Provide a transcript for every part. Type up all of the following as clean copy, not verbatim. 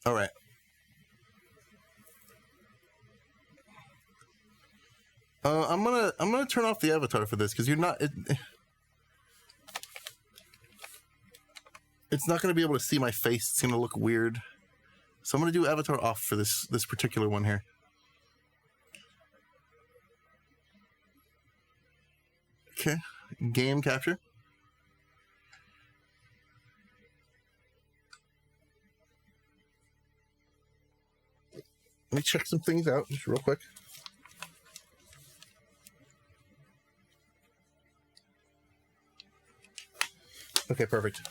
All right. I'm gonna turn off the avatar for this because you're not. It's not gonna be able to see my face. It's gonna look weird. So I'm gonna do avatar off for this particular one here. Okay, game capture. Let me check some things out just real quick. Okay, perfect.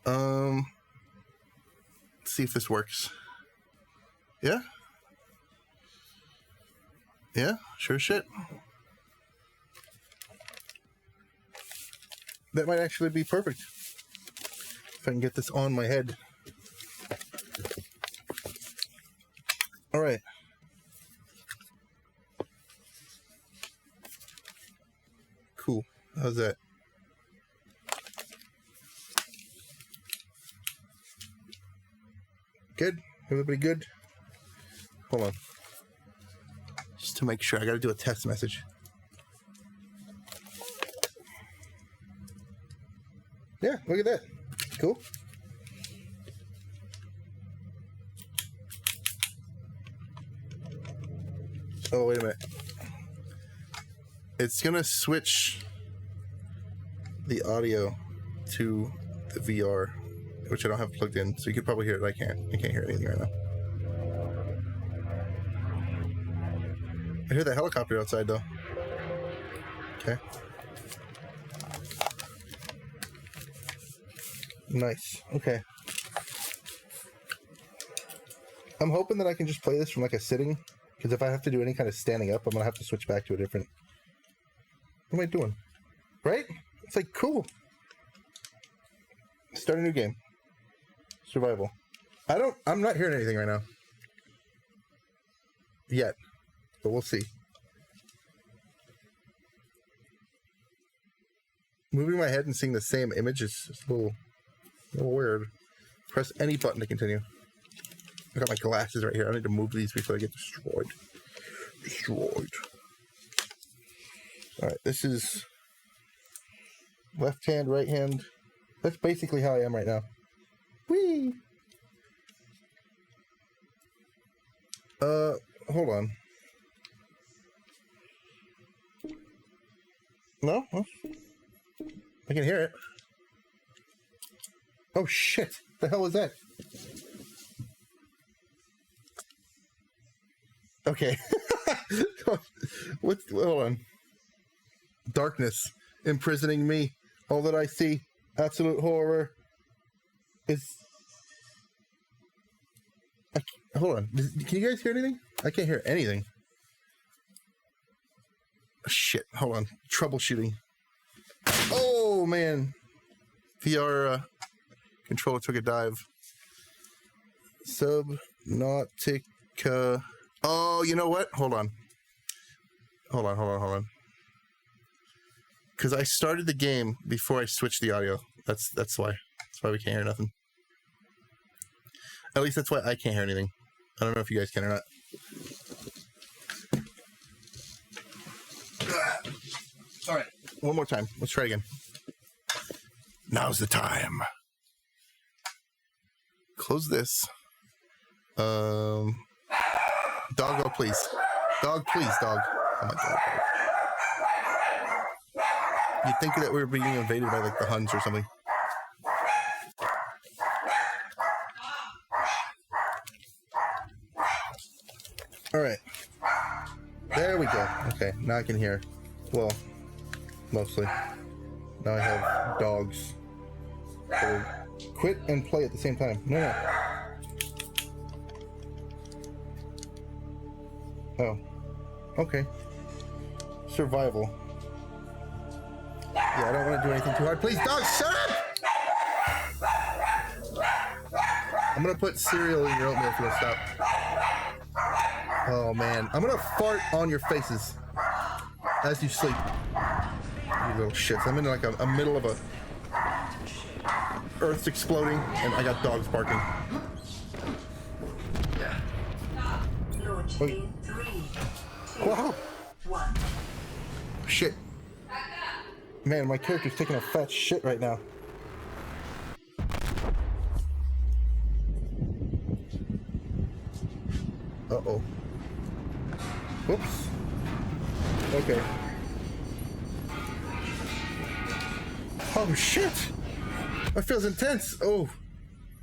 Let's see if this works. Yeah? Yeah, sure shit. That might actually be perfect. If I can get this on my head. All right. Cool. How's that? Good? Everybody good? Hold on. Just to make sure, I gotta do a test message. Yeah, look at that. Cool. Oh, wait a minute. It's gonna switch the audio to the VR, which I don't have plugged in, so you could probably hear it. I can't hear anything right now. I hear the helicopter outside though. Okay. Nice. Okay. I'm hoping that I can just play this from like a sitting, because if I have to do any kind of standing up, I'm gonna have to switch back to a different. What am I doing? Right? It's like cool. Start a new game. Survival. I'm not hearing anything right now. Yet. But we'll see. Moving my head and seeing the same image is just a little weird. Press any button to continue. I got my glasses right here. I need to move these before I get destroyed. Alright, this is left hand, right hand. That's basically how I am right now. Whee! Hold on. No? I can hear it. Oh shit! The hell was that? Okay. Hold on. Darkness imprisoning me. All that I see. Absolute horror. Hold on. Can you guys hear anything? I can't hear anything. Shit. Hold on. Troubleshooting. Oh, man. VR controller took a dive. Subnautica. Oh, you know what? Hold on. Because I started the game before I switched the audio. That's why. That's why we can't hear nothing. At least that's why I can't hear anything. I don't know if you guys can or not. All right, one more time. Let's try again. Now's the time. Close this. Doggo, please. Dog, please, dog. Oh my god. You'd think that we were being invaded by like the Huns or something. All right. There we go. Okay, now I can hear. Well, mostly. Now I have dogs. So quit and play at the same time. No. Oh. Okay. Survival. Yeah, I don't want to do anything too hard. Please, dog, shut up! I'm gonna put cereal in your oatmeal if you'll stop. Oh man, I'm gonna fart on your faces as you sleep. You little shits. I'm in like a middle of a Earth's exploding, and I got dogs barking. Launch Wait. in 3, 2, Wow. 1. Shit. Man, my character's taking a fat shit right now. Uh-oh. Whoops. Okay. Oh, shit! That feels intense! Oh.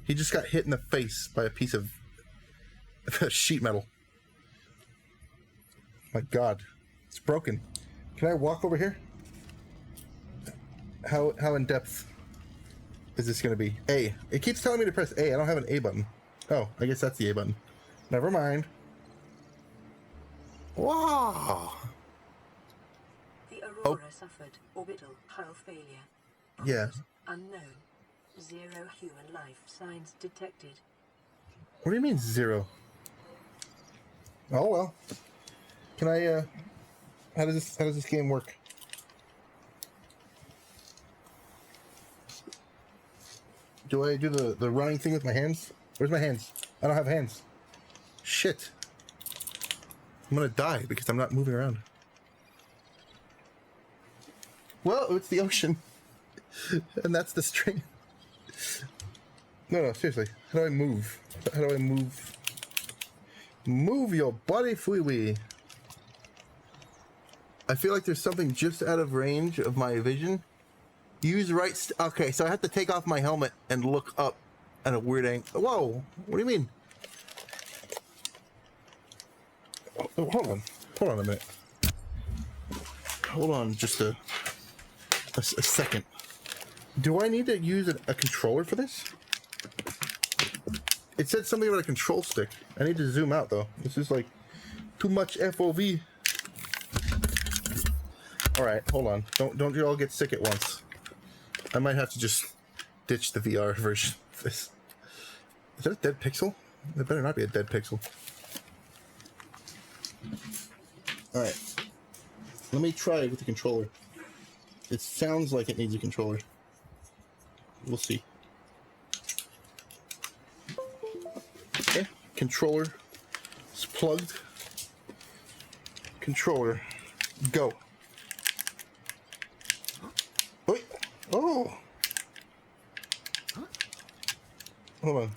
He just got hit in the face by a piece of sheet metal. My God. It's broken. Can I walk over here? How in depth is this gonna be? A. It keeps telling me to press A. I don't have an A button. Oh, I guess that's the A button. Never mind. Wow. The Aurora suffered orbital hull failure. Yeah. Unknown. 0 human life signs detected. What do you mean 0? Oh well. Can I how does this game work? Do I do the running thing with my hands? Where's my hands? I don't have hands. Shit. I'm gonna die because I'm not moving around. Well, it's the ocean. And that's the string. No, seriously. How do I move? How do I move? Move your body, fui-wee. I feel like there's something just out of range of my vision. Use right... okay, so I have to take off my helmet and look up at a weird angle. Whoa! What do you mean? Oh, hold on. Hold on a minute. Hold on just a second. Do I need to use a controller for this? It said something about a control stick. I need to zoom out though. This is like too much FOV. All right, hold on. Don't you all get sick at once. I might have to just ditch the VR version of this. Is that a dead pixel? There better not be a dead pixel. All right. Let me try it with the controller. It sounds like it needs a controller. We'll see. Okay, controller is plugged. Controller, go. Wait, oh. Hold on.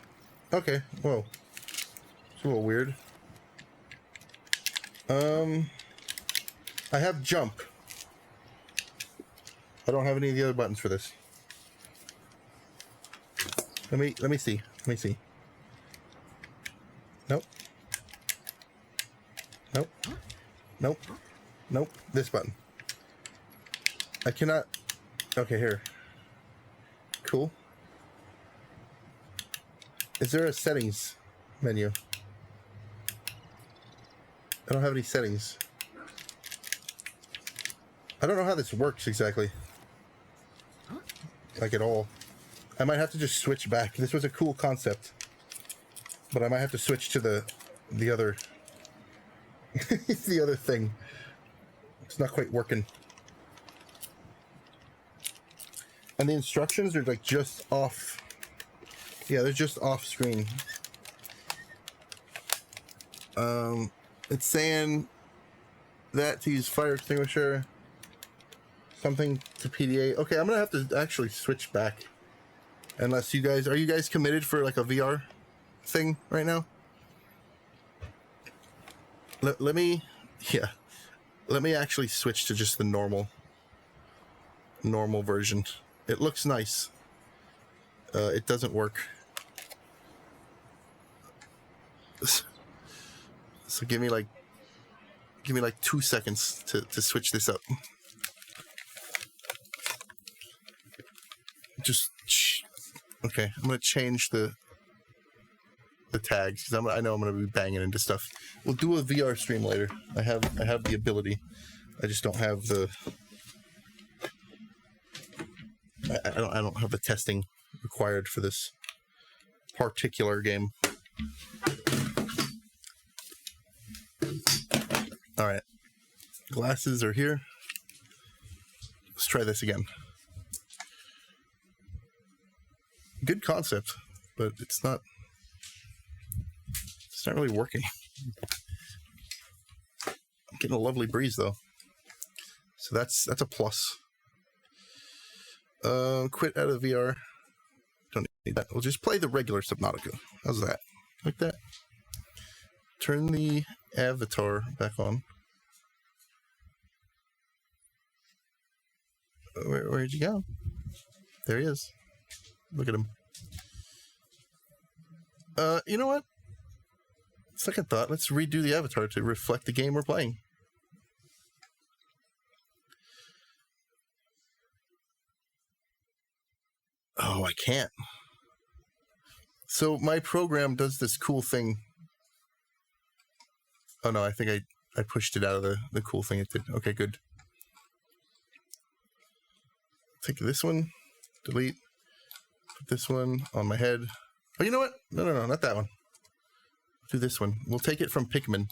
Okay, whoa. It's a little weird. I have jump. I don't have any of the other buttons for this. Let me see. Let me see. Nope. Nope. Nope. Nope. This button. I cannot. Okay, here. Cool. Is there a settings menu? I don't have any settings. I don't know how this works exactly. Like at all. I might have to just switch back. This was a cool concept. But I might have to switch to the other the other thing. It's not quite working. And the instructions are like just off. Yeah, they're just off screen. It's saying that to use fire extinguisher. Something to PDA. Okay, I'm gonna have to actually switch back. Unless you guys, are you guys committed for like a VR thing right now? Let me actually switch to just the normal version. It looks nice. It doesn't work. So give me like 2 seconds to switch this up. Just okay. I'm gonna change the tags because I know I'm gonna be banging into stuff. We'll do a VR stream later. I have the ability. I just don't have the. I don't have the testing required for this particular game. All right, glasses are here. Let's try this again. good concept, but it's not really working. I'm getting a lovely breeze though, so that's a plus. Quit out of VR. Don't need that. We'll just play the regular Subnautica. How's that? Like that. Turn the avatar back on. Where'd you go? There he is. Look at him. You know what? Second thought, let's redo the avatar to reflect the game we're playing. Oh, I can't. So my program does this cool thing. Oh no, I think I pushed it out of the cool thing it did. Okay, good. Take this one, delete, put this one on my head. Oh, you know what? No, not that one. Do this one. We'll take it from Pikmin.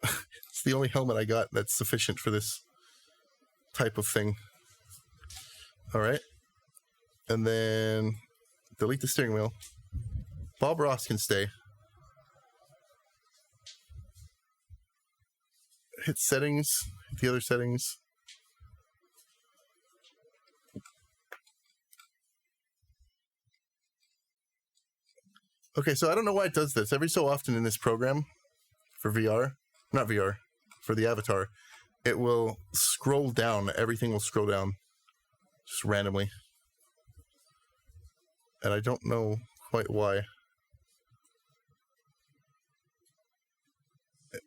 It's the only helmet I got that's sufficient for this type of thing. All right. And then delete the steering wheel. Bob Ross can stay. Hit settings, hit the other settings. Okay, so I don't know why it does this. Every so often in this program for VR, not VR, for the avatar, it will scroll down. Everything will scroll down just randomly. And I don't know quite why.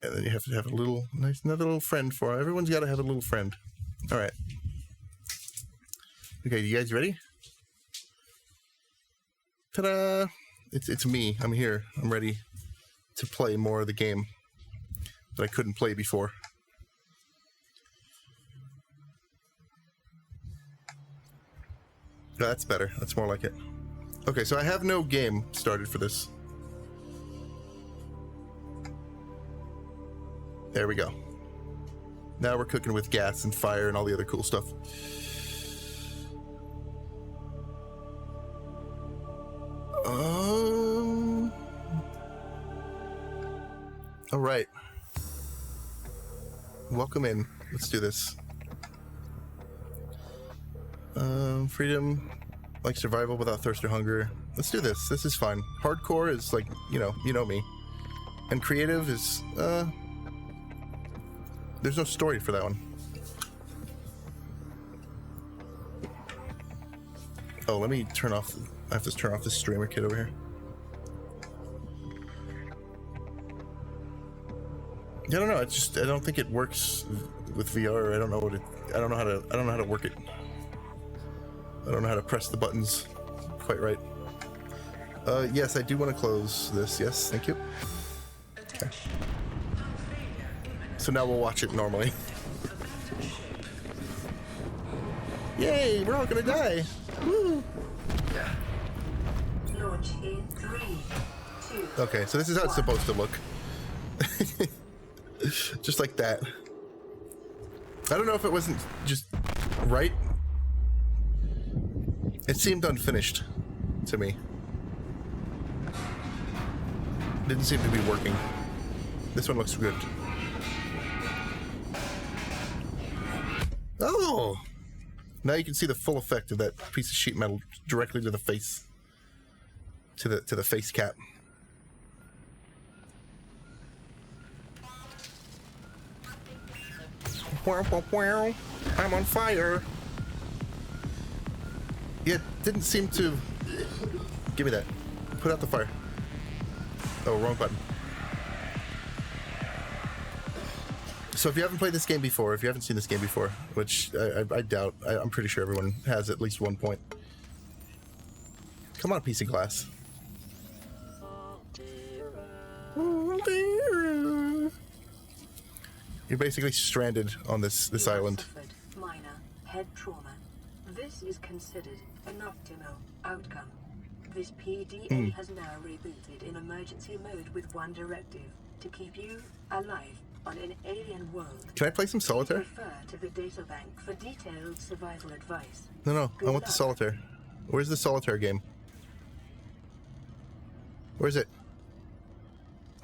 And then you have to have a little, another little friend for it. Everyone's got to have a little friend. All right. Okay, you guys ready? Ta-da! It's me. I'm here. I'm ready to play more of the game that I couldn't play before. No, that's better. That's more like it. Okay, so I have no game started for this. There we go. Now we're cooking with gas and fire and all the other cool stuff. All right. Welcome in. Let's do this. Freedom, like survival without thirst or hunger. Let's do this. This is fun. Hardcore is like, you know me. And creative is, there's no story for that one. Oh, let me turn off, I have to turn off the streamer kit over here. I don't know. It's just I don't think it works with VR. I don't know what it. I don't know how to work it. I don't know how to press the buttons quite right. Yes, I do want to close this. Yes, thank you. Okay. So now we'll watch it normally. Yay! We're all gonna die. Woo! Launch in 3, 2. Okay, so this is how it's supposed to look. Just like that. I don't know if it wasn't just right. It seemed unfinished to me. Didn't seem to be working. This one looks good. Oh! Now you can see the full effect of that piece of sheet metal directly to the face. To the face cap. I'm on fire. Yeah, it didn't seem to... Give me that. Put out the fire. Oh, wrong button. So if you haven't played this game before, if you haven't seen this game before, which I doubt, I'm pretty sure everyone has at least one point. Come on, piece of glass. You're basically stranded on this island. Minor head trauma. This is considered an optimal outcome. This PDA has now rebooted in emergency mode with one directive: to keep you alive on an alien world. Can I play some solitaire? Refer to the databank for detailed survival advice. No, I want the solitaire. Where's the solitaire game? Where's it?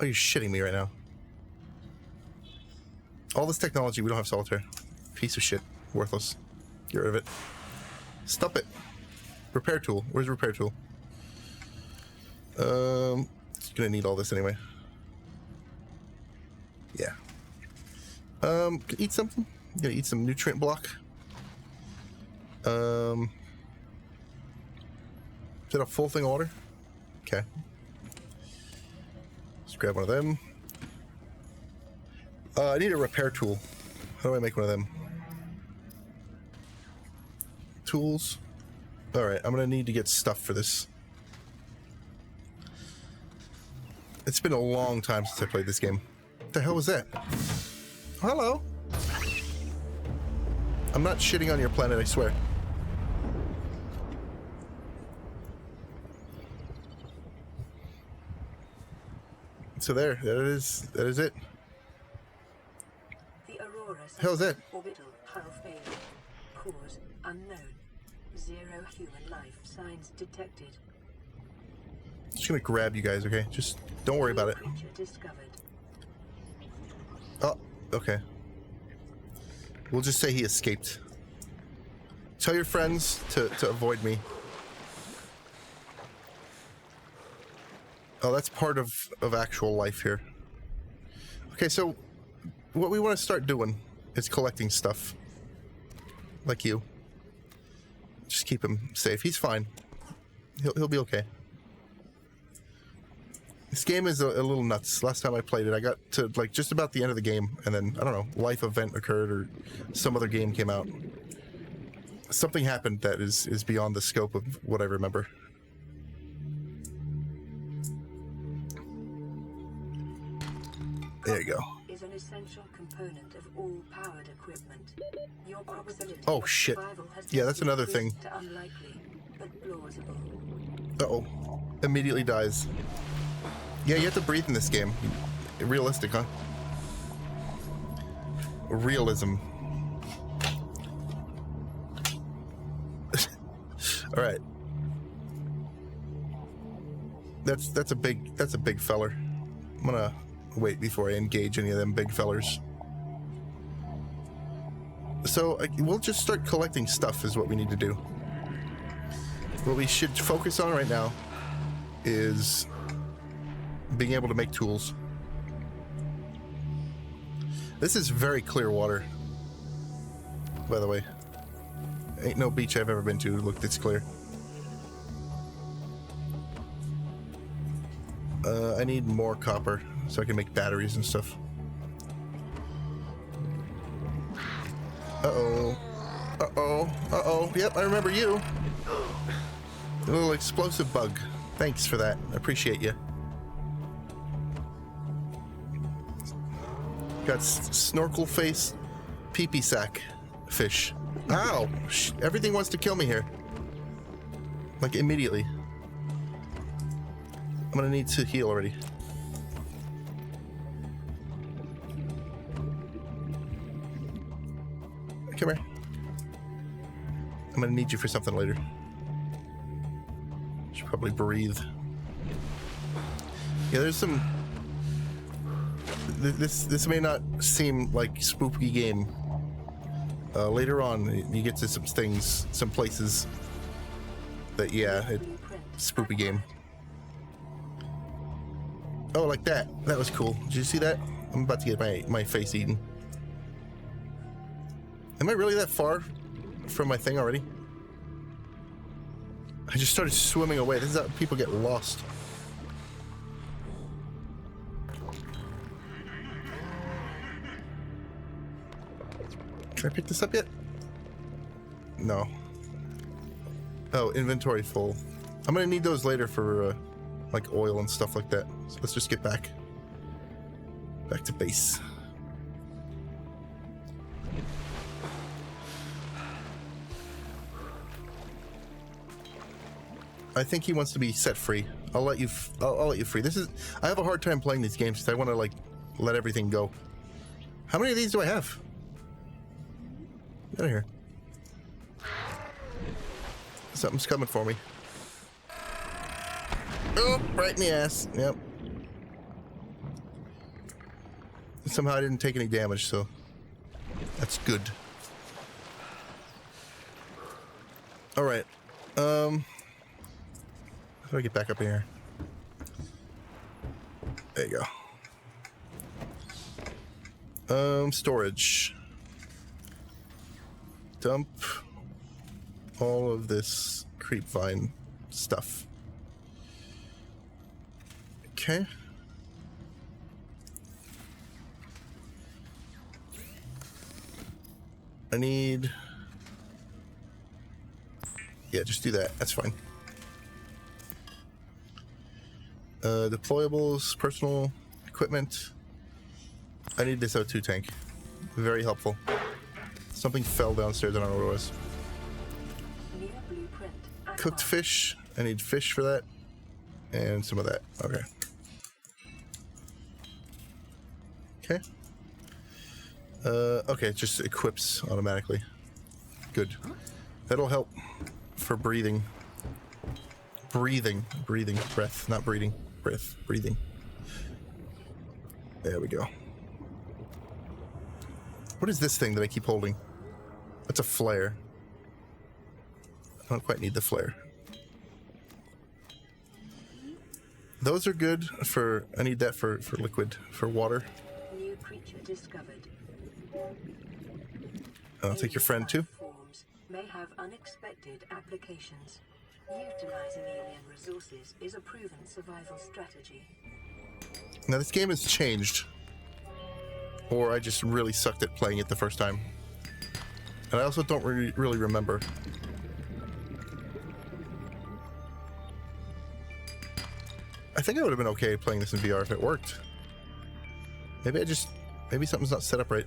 Oh, you're shitting me right now. All this technology, we don't have solitaire. Piece of shit. Worthless. Get rid of it. Stop it. Repair tool. Where's the repair tool? Gonna need all this anyway. Yeah. Eat something? Gonna eat some nutrient block. Is it a full thing of water? Okay. Let's grab one of them. I need a repair tool. How do I make one of them? Tools. Alright, I'm gonna need to get stuff for this. It's been a long time since I played this game. What the hell was that? Hello? I'm not shitting on your planet, I swear. So there it is. That is it. The Aurora How's that? Orbital hull failure. Cause unknown. 0 human life signs detected. Just gonna grab you guys, okay? Just don't worry about it. Creature discovered. Oh, okay. We'll just say he escaped. Tell your friends to avoid me. Oh, that's part of actual life here. Okay, so what we want to start doing is collecting stuff. Like you. Just keep him safe. He's fine. He'll be okay. This game is a little nuts. Last time I played it, I got to like just about the end of the game, and then, I don't know, life event occurred or some other game came out. Something happened that is beyond the scope of what I remember. There you go. Is an essential component of all powered equipment. Your probability Oh, of shit. survival has Yeah, been that's another increased thing. to unlikely, but plausible. Uh-oh. Immediately dies. Yeah, you have to breathe in this game. Realistic, huh? Realism. All right. That's a big feller. I'm gonna wait before I engage any of them big fellers. So we'll just start collecting stuff is what we need to do. What we should focus on right now is being able to make tools. This is very clear water, by the way. Ain't no beach I've ever been to looked this clear. I need more copper so I can make batteries and stuff. Uh-oh. Uh-oh. Uh-oh. Yep, I remember you. A little explosive bug. Thanks for that. I appreciate you. Got snorkel face, pee-pee sack fish. Ow! Everything wants to kill me here. Like immediately. I'm gonna need to heal already. Come here. I'm gonna need you for something later. Should probably breathe. Yeah, there's some. This may not seem like spooky game. Later on, you get to some things, some places that, yeah, it's spooky game. Oh, like that. That was cool. Did you see that? I'm about to get my face eaten. Am I really that far from my thing already? I just started swimming away. This is how people get lost. Can I pick this up yet? No. Oh, inventory full. I'm gonna need those later for like oil and stuff like that. So let's just get back to base. I think he wants to be set free. I'll let you free. I have a hard time playing these games because I want to like let everything go. How many of these do I have? Get out of here. Something's coming for me. Oh, right in the ass. Yep. Somehow I didn't take any damage, so that's good. All right. How do I get back up in here? There you go. Storage. Dump all of this creep vine stuff. Okay. I need... Yeah, just do that. That's fine. Deployables, personal equipment. I need this O2 tank. Very helpful. Something fell downstairs. I don't know what it was. New blueprint. Cooked fish. I need fish for that. And some of that. Okay. Okay. Okay, it just equips automatically. Good. That'll help for breathing. Breathing. Breath, not breathing. Breath. Breathing. There we go. What is this thing that I keep holding? That's a flare. I don't quite need the flare. Those are good for... I need that for liquid. For water. New creature discovered. I'll take your friend too. Forms may have unexpected applications. Utilizing alien resources is a proven survival strategy. Now this game has changed. Or I just really sucked at playing it the first time. And I also don't really remember. I think I would have been okay playing this in VR if it worked. Maybe something's not set up right.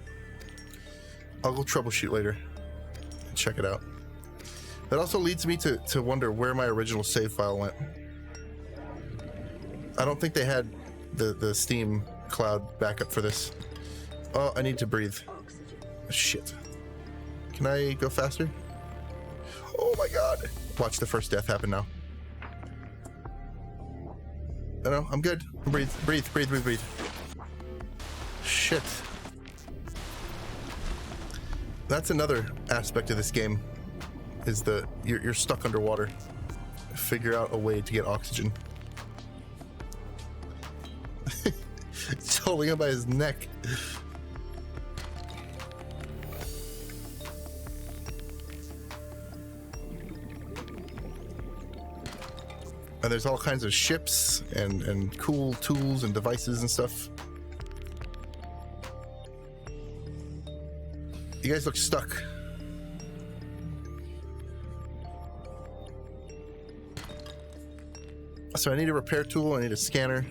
I'll go troubleshoot later and check it out. That also leads me to wonder where my original save file went. I don't think they had the Steam cloud backup for this. Oh, I need to breathe. Oxygen. Shit. Can I go faster? Oh my god. Watch the first death happen now. No, I'm good. Breathe. Shit. That's another aspect of this game, is you're stuck underwater. Figure out a way to get oxygen. It's holding him by his neck. And there's all kinds of ships and cool tools and devices and stuff. You guys look stuck. So I need a repair tool, I need a scanner.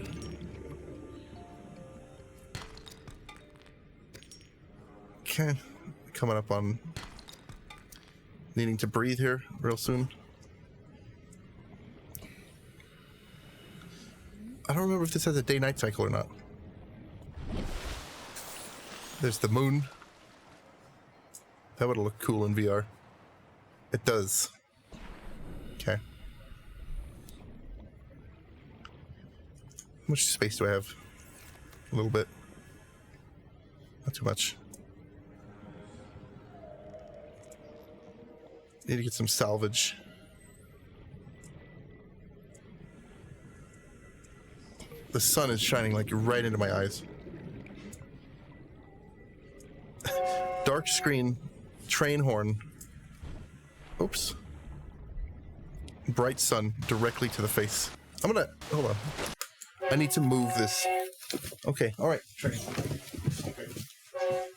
Okay, coming up on needing to breathe here real soon. I don't remember if this has a day-night cycle or not. There's the moon. That would look cool in VR. It does. Okay. How much space do I have? A little bit. Not too much. Need to get some salvage. The sun is shining like right into my eyes. Dark screen, train horn. Oops. Bright sun directly to the face. I'm gonna, hold on. I need to move this. Okay, all right. Sure.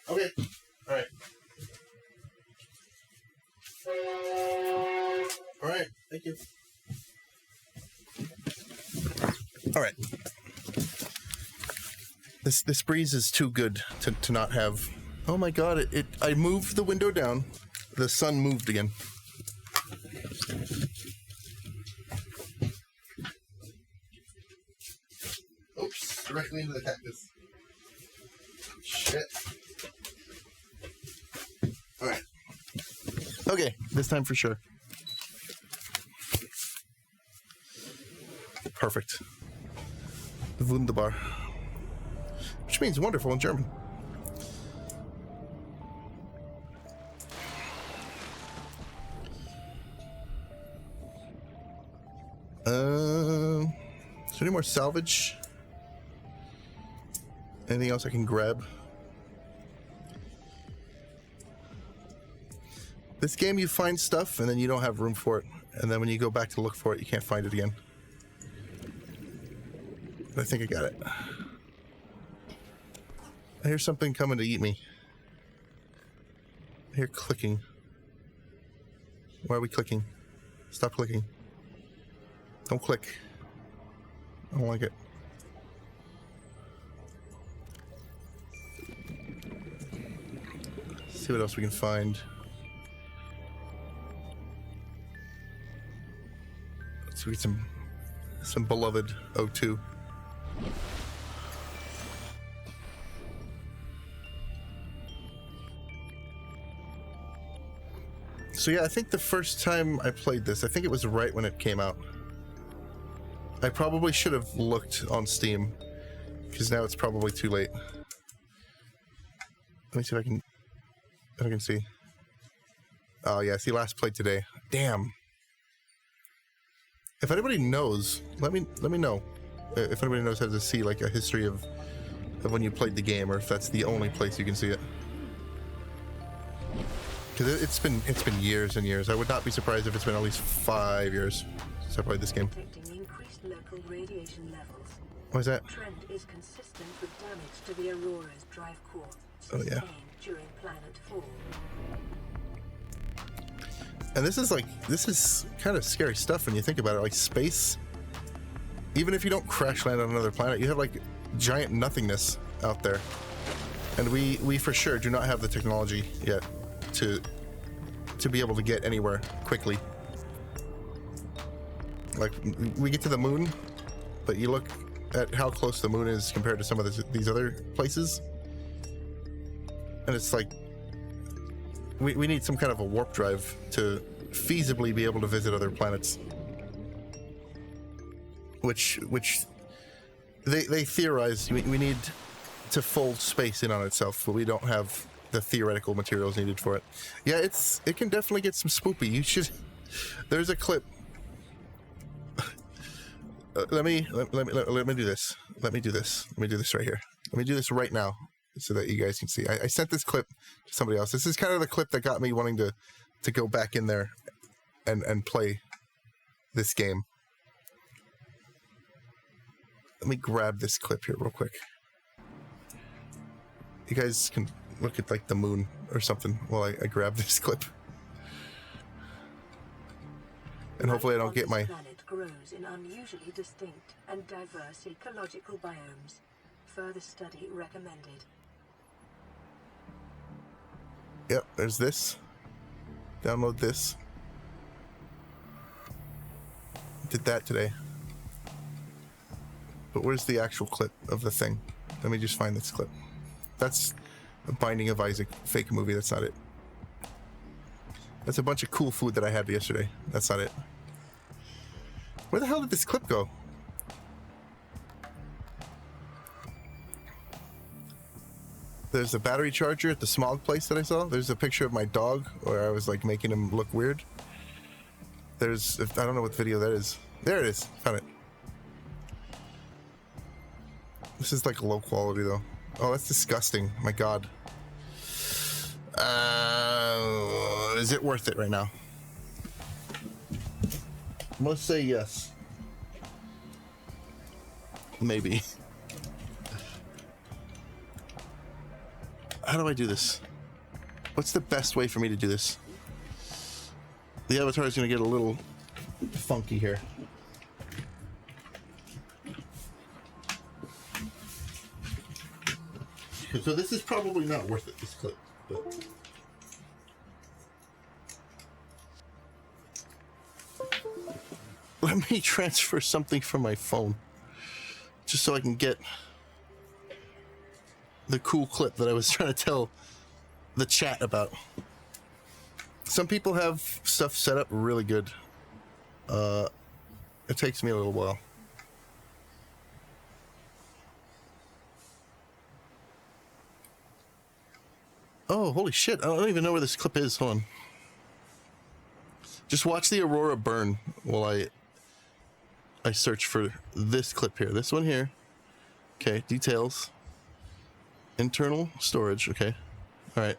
Okay, all right. All right, thank you. All right. This breeze is too good to not have. Oh my god, I moved the window down. The sun moved again. Oops, directly into the cactus. Shit. Alright. Okay, this time for sure. perfect. Wunderbar. Which means wonderful in German. Is there any more salvage? Anything else I can grab? This game, you find stuff and then you don't have room for it. And then when you go back to look for it, you can't find it again. But I think I got it. I hear something coming to eat me. I hear clicking. Why are we clicking? Stop clicking. Don't click. I don't like it. Let's see what else we can find. Let's get some beloved O2. So yeah, I think the first time I played this, I think it was right when it came out. I probably should have looked on Steam, because now it's probably too late. Let me see if I can see. Oh yeah, see, last played today. Damn. If anybody knows, let me know. If anybody knows how to see like a history of when you played the game, or if that's the only place you can see it. Because it's been years and years. I would not be surprised if it's been at least 5 years since I played this game. Increased local radiation levels. What is that? Trend is consistent with damage to the Aurora's drive core Oh yeah. during planet fall. And this is kind of scary stuff when you think about it. Like space, even if you don't crash land on another planet, you have like giant nothingness out there. And we for sure do not have the technology yet to be able to get anywhere quickly. Like, we get to the moon, but you look at how close the moon is compared to some of these other places, and it's like we need some kind of a warp drive to feasibly be able to visit other planets, which they theorize we need to fold space in on itself, but we don't have the theoretical materials needed for it. Yeah, it can definitely get some spoopy. You should. There's a clip. Let me do this. Let me do this right here. Let me do this right now so that you guys can see. I sent this clip to somebody else. This is kind of the clip that got me wanting to go back in there and play this game. Let me grab this clip here real quick. You guys can look at like the moon or something while I grab this clip. And hopefully I don't get my... This planet grows in unusually distinct and diverse ecological biomes. Further study recommended. Yep, there's this. Download this. Did that today. But where's the actual clip of the thing? Let me just find this clip. That's a Binding of Isaac fake movie. That's not it. That's a bunch of cool food that I had yesterday. That's not it. Where the hell did this clip go? There's a battery charger at the smog place that I saw. There's a picture of my dog where I was like making him look weird. There's, I don't know what video that is. There it is. Found it. This is like low quality though. Oh, that's disgusting. My God. Is it worth it right now? Let's say yes. Maybe. How do I do this? What's the best way for me to do this? The avatar is going to get a little funky here. So this is probably not worth it, this clip. But... let me transfer something from my phone. Just so I can get the cool clip that I was trying to tell the chat about. Some people have stuff set up really good. It takes me a little while. Oh, holy shit. I don't even know where this clip is. Hold on. Just watch the aurora burn while I search for this clip here. This one here. Okay, details. Internal storage. Okay. All right.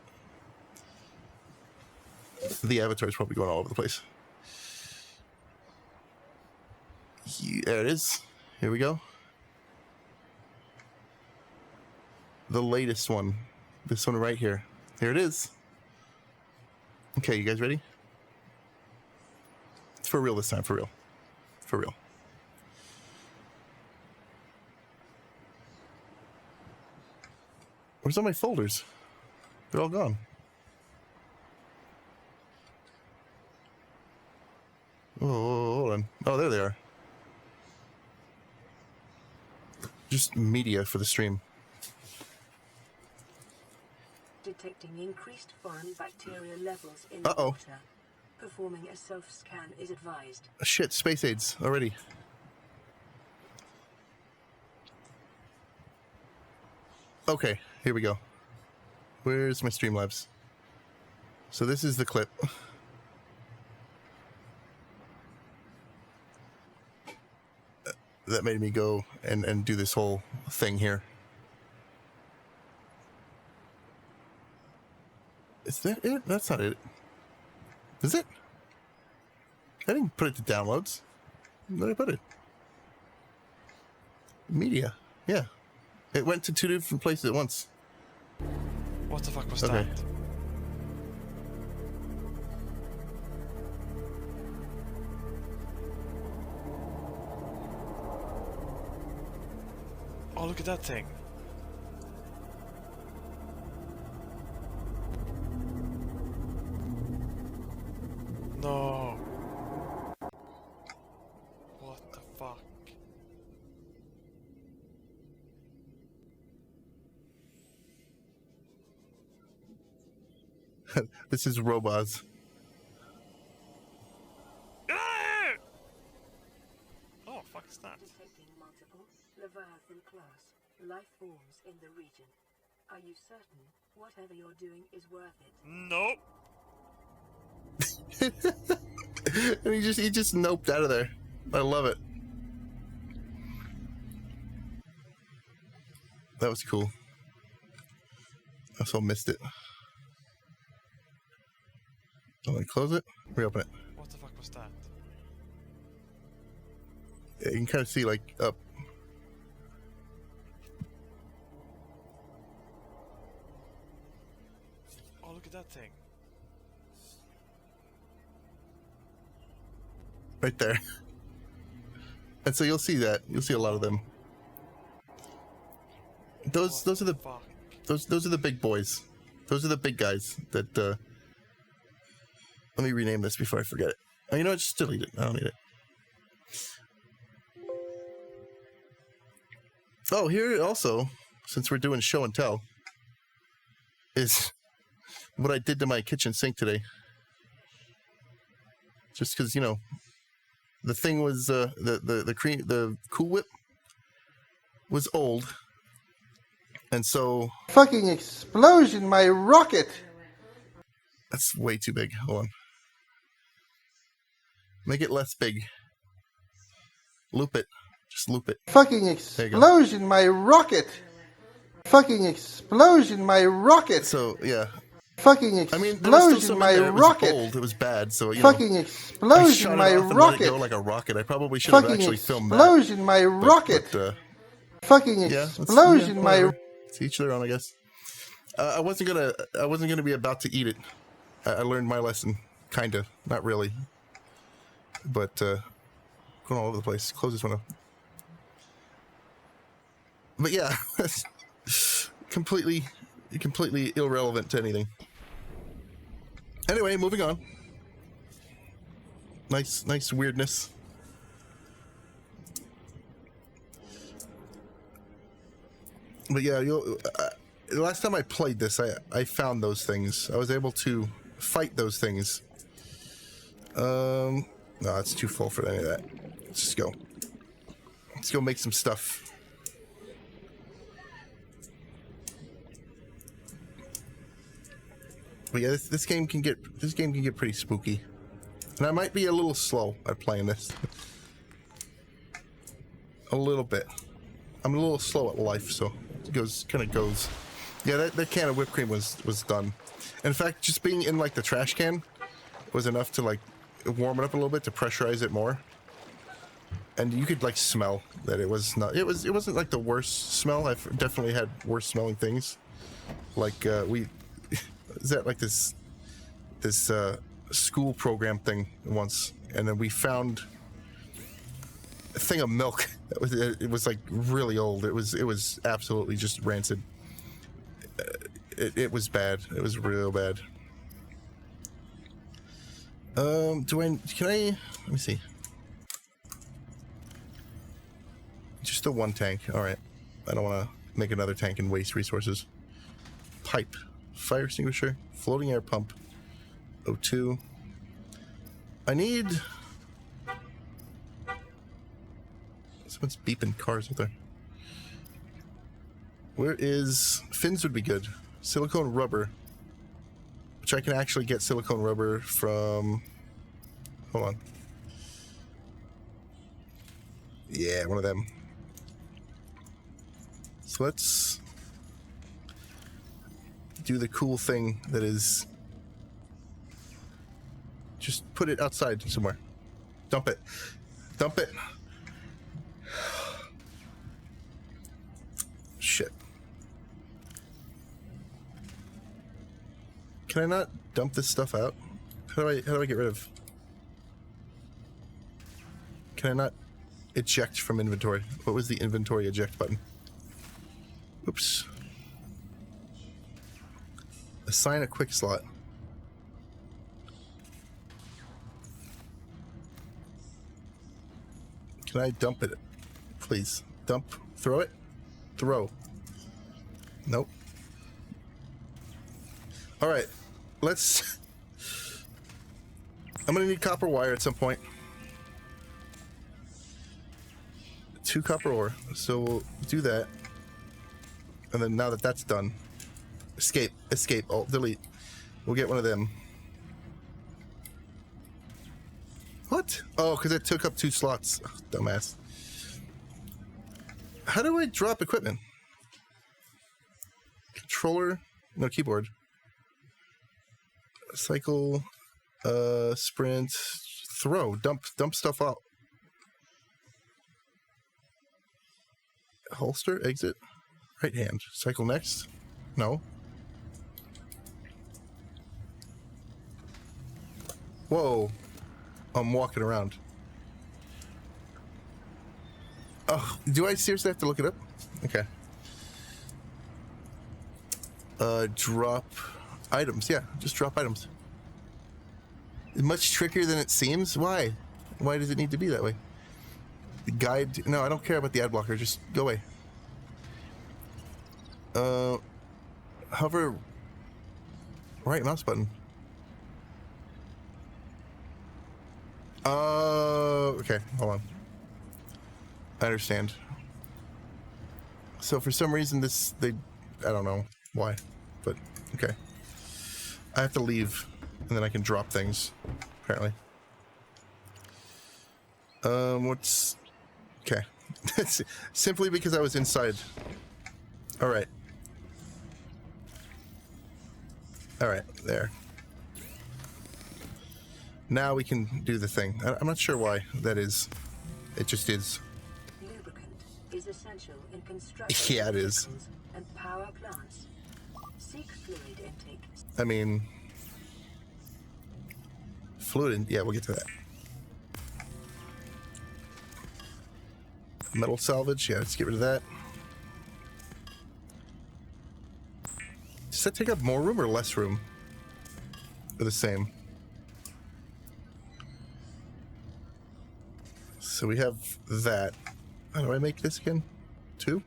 The avatar is probably going all over the place. There it is. Here we go. The latest one. This one right here. Here it is. Okay, you guys ready? It's for real this time. For real. For real. Where's all my folders? They're all gone. Oh, hold on. Oh, there they are. Just media for the stream. Detecting increased foreign bacteria levels in the water. Performing a self-scan is advised. Shit, space aids already. Okay, here we go. Where's my Streamlabs? So this is the clip. That made me go and do this whole thing here. Is that it? That's not it. Is it? I didn't put it to downloads. Where did I put it? Media. Yeah. It went to 2 different places at once. What the fuck was that? Oh, look at that thing. No. What the fuck? This is Robaz. Oh, fuck is that? Detecting multiple Leviathan class life forms in the region. Are you certain whatever you're doing is worth it? Nope. And he just noped out of there. I love it. That was cool. I also missed it. I'm gonna close it, reopen it. What the fuck was that? Yeah, you can kind of see like up. Oh, look at that thing. Right there. And so you'll see that. You'll see a lot of them. Those are the Fuck. those are the big boys. Those are the big guys that let me rename this before I forget it. Oh, you know what? Just delete it. I don't need it. Oh, here also, since we're doing show and tell, is what I did to my kitchen sink today. Just because, you know, the thing was the Cool Whip was old, and so Fucking explosion, my rocket! that's way too big. Hold on, make it less big. Loop it, just loop it. Fucking explosion, my rocket! Fucking explosion, my rocket! So yeah, Fucking I mean, there was still explosion, some in my there. It was rocket! old. It was bad. So you Fucking know, I explosion, shot my it off and let it rocket! go like a rocket. I probably should have Fucking actually filmed that. explosion, my rocket! Yeah, Fucking explosion, my. whatever. To each their own, I guess. I wasn't gonna be about to eat it. I learned my lesson, kinda, not really, but going all over the place. Close this window. But yeah, completely irrelevant to anything. Anyway, moving on. Nice weirdness. But yeah, the last time I played this, I found those things. I was able to fight those things. No, it's too full for any of that. Let's just go. Let's go make some stuff. But yeah, this game can get pretty spooky, and I might be a little slow at playing this. A little bit. I'm a little slow at life, so it kind of goes. Yeah, that can of whipped cream was done. In fact, just being in like the trash can was enough to like warm it up a little bit to pressurize it more. And you could like smell that it wasn't like the worst smell. I've definitely had worse smelling things. Like is that like this school program thing once, and then we found a thing of milk that was like really old. It was absolutely just rancid. It was bad. It was real bad. Let me see. Just the one tank. All right. I don't want to make another tank and waste resources. Pipe, fire extinguisher, floating air pump, O2. I need. Someone's beeping cars out there. Where is fins? Would be good. Silicone rubber, which I can actually get silicone rubber from. Hold on. Yeah, one of them. So let's do the cool thing that is just put it outside somewhere. Dump it. Dump it. Shit. Can I not dump this stuff out? How do I get rid of? Can I not eject from inventory? What was the inventory eject button? Oops. Assign a quick slot. Can I dump it? Please. Dump. Throw it? Throw. Nope. Alright. Let's... I'm gonna need copper wire at some point. 2 copper ore. So we'll do that. And then now that that's done... Escape. Escape. Alt. Delete. We'll get one of them. What? Oh, because it took up 2 slots. Ugh, dumbass. How do I drop equipment? Controller? No, keyboard. Cycle. Sprint. Throw. Dump stuff out. Holster. Exit. Right hand. Cycle next. No. Whoa. I'm walking around. Oh, do I seriously have to look it up? Okay. Drop items. Yeah, just drop items. Much trickier than it seems. Why? Why does it need to be that way? The guide. No, I don't care about the ad blocker. Just go away. Hover right mouse button. Okay, hold on. I understand. So for some reason I don't know why, but okay. I have to leave, and then I can drop things, apparently. What's... Okay. Simply because I was inside. Alright. Alright, there. Now we can do the thing. I'm not sure why that is. It just is. Lubricant is essential in construction. Yeah, it is. And power plants. Seek fluid intake. I mean... Fluid, yeah, we'll get to that. Metal salvage, yeah, let's get rid of that. Does that take up more room or less room? Or the same? So we have that. How do I make this again? 2?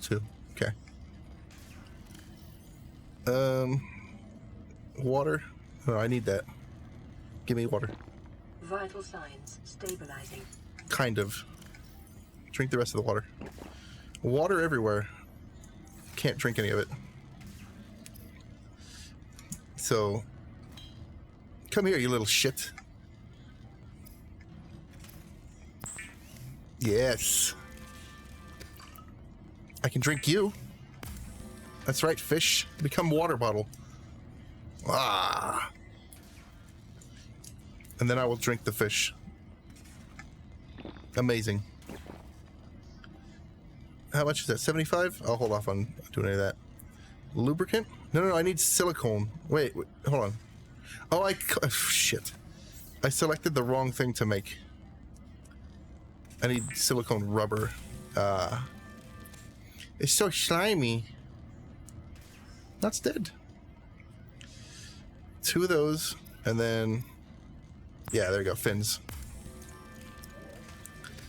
2. Okay. Water. Oh, I need that. Give me water. Vital signs stabilizing. Kind of. Drink the rest of the water. Water everywhere. Can't drink any of it. So, come here, you little shit. Yes. I can drink you. That's right, fish. Become water bottle. Ah. And then I will drink the fish. Amazing. How much is that? 75? I'll hold off on doing any of that. Lubricant? No, I need silicone. Wait, hold on. Oh, shit. I selected the wrong thing to make. I need silicone rubber. It's so slimy. That's dead. 2 of those, and then... Yeah, there you go, fins.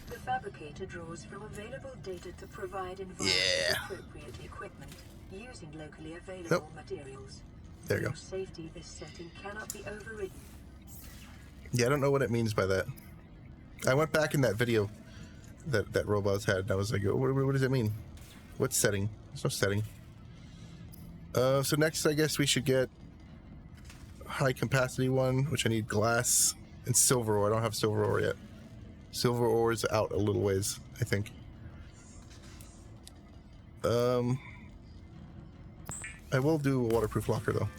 The fabricator draws from available data to provide appropriate equipment using locally available materials. There you go. For safety, this setting cannot be overridden. Yeah, I don't know what it means by that. I went back in that video that Robots had, and I was like, what does it mean? What setting? There's no setting. So next, I guess we should get high capacity one, which I need glass and silver ore. I don't have silver ore yet. Silver ore is out a little ways, I think. I will do a waterproof locker though.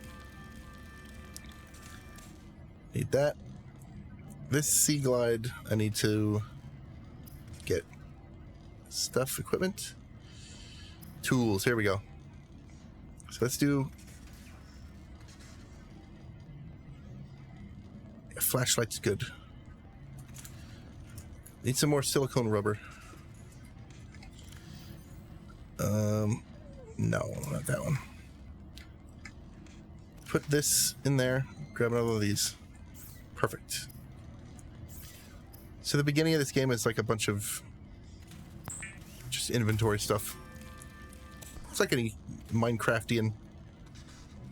Need that. This Sea Glide, I need to get stuff, equipment, tools. Here we go. So let's do a flashlight's good. Need some more silicone rubber. No, not that one. Put this in there. Grab another of these. Perfect. So the beginning of this game is like a bunch of just inventory stuff. It's like any Minecraftian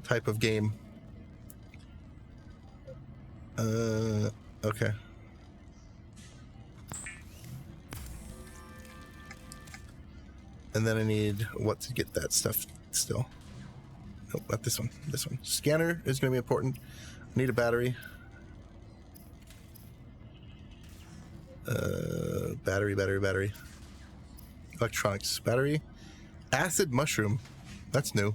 type of game. Okay. And then I need what to get that stuff still. Nope, not this one. This one. Scanner is going to be important. I need a battery. Battery. Electronics. Battery. Acid mushroom. That's new.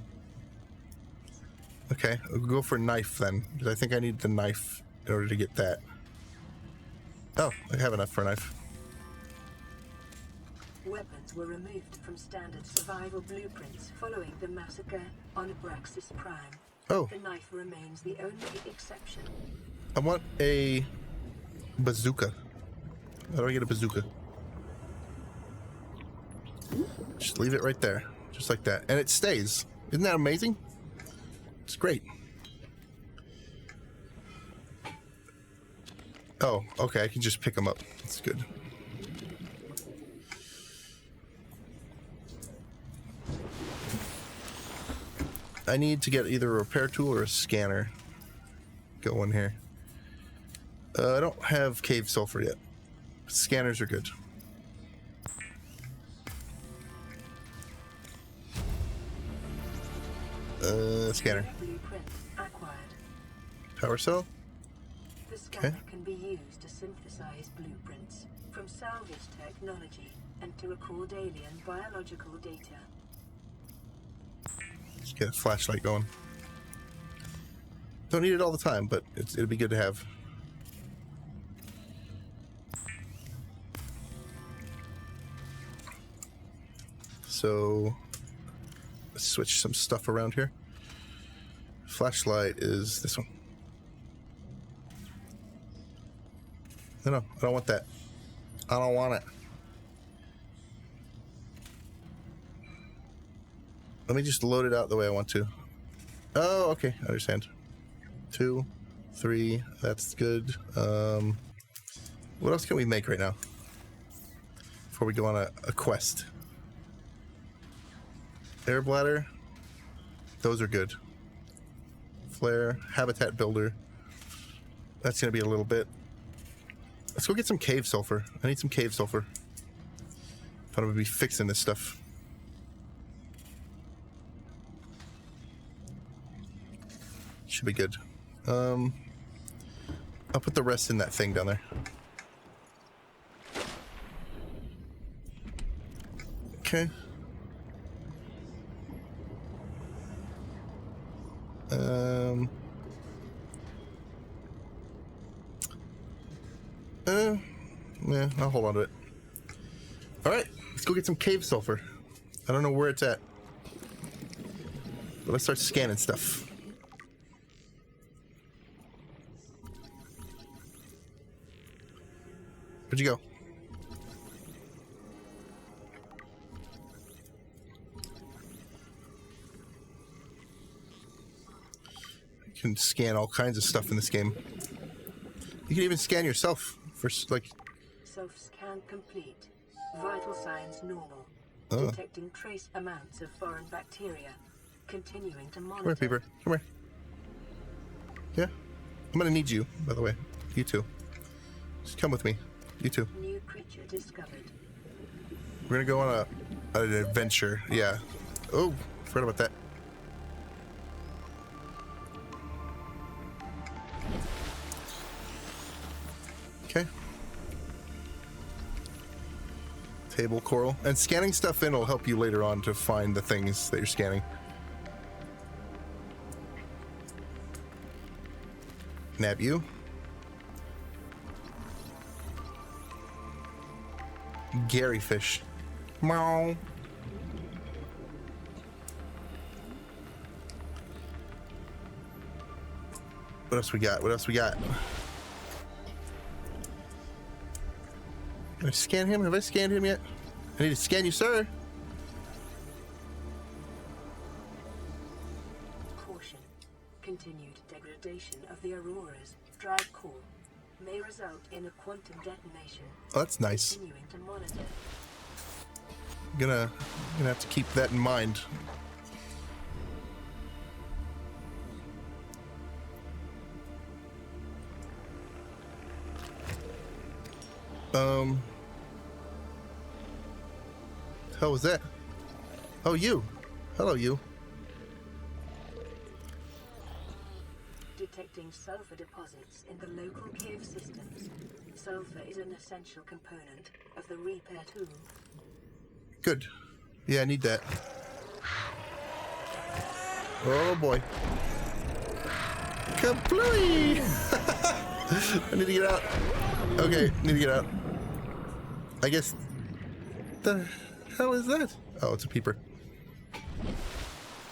Okay, I'll go for knife then, because I think I need the knife in order to get that. Oh, I have enough for a knife. Weapons were removed from standard survival blueprints following the massacre on Abraxas Prime. Oh. The knife remains the only exception. I want a bazooka. How do I get a bazooka? Just leave it right there. Just like that. And it stays. Isn't that amazing? It's great. Oh, okay. I can just pick them up. That's good. I need to get either a repair tool or a scanner going here. I don't have cave sulfur yet. Scanners are good. Scanner. Blueprint acquired. Power cell. The scanner can be used to synthesize blueprints from salvage technology and to record alien biological data. Let's get a flashlight going. Don't need it all the time, but it'd be good to have. So, let's switch some stuff around here. Flashlight is this one. No, I don't want that. I don't want it. Let me just load it out the way I want to. Oh, okay, I understand. 2, 3, that's good. What else can we make right now? Before we go on a quest. Air bladder. Those are good. Flare, habitat builder. That's gonna be a little bit. Let's go get some cave sulfur. I need some cave sulfur. Thought I would be fixing this stuff. should be good. I'll put the rest in that thing down there. Okay. Yeah, I'll hold on to it. Alright, let's go get some cave sulfur. I don't know where it's at. But let's start scanning stuff. Where'd you go? You can scan all kinds of stuff in this game. You can even scan yourself for, like... Self-scan complete. Vital signs normal. Oh. Detecting trace amounts of foreign bacteria. Continuing to monitor. Come here, Peeper. Come here. Yeah? I'm gonna need you, by the way. You too. Just come with me. You too. New creature discovered. We're gonna go on an adventure. Yeah. Oh, forgot about that. Okay. Table coral. And scanning stuff in will help you later on to find the things that you're scanning. Nab you. Gary fish. Meow. What else we got? What else we got? Can I scan him? Have I scanned him yet? I need to scan you, sir. Caution. Continued degradation of the Aurora's drive core may result in a quantum detonation. Oh, that's nice. Continuing to monitor. Gonna have to keep that in mind. Hell was that? Oh, you. Hello, you. Detecting sulfur deposits in the local cave systems. Sulfur is an essential component of the repair tool. Good. Yeah, I need that. Oh boy. Kaplooey! I need to get out. Okay, need to get out. I guess... The hell is that? Oh, it's a peeper.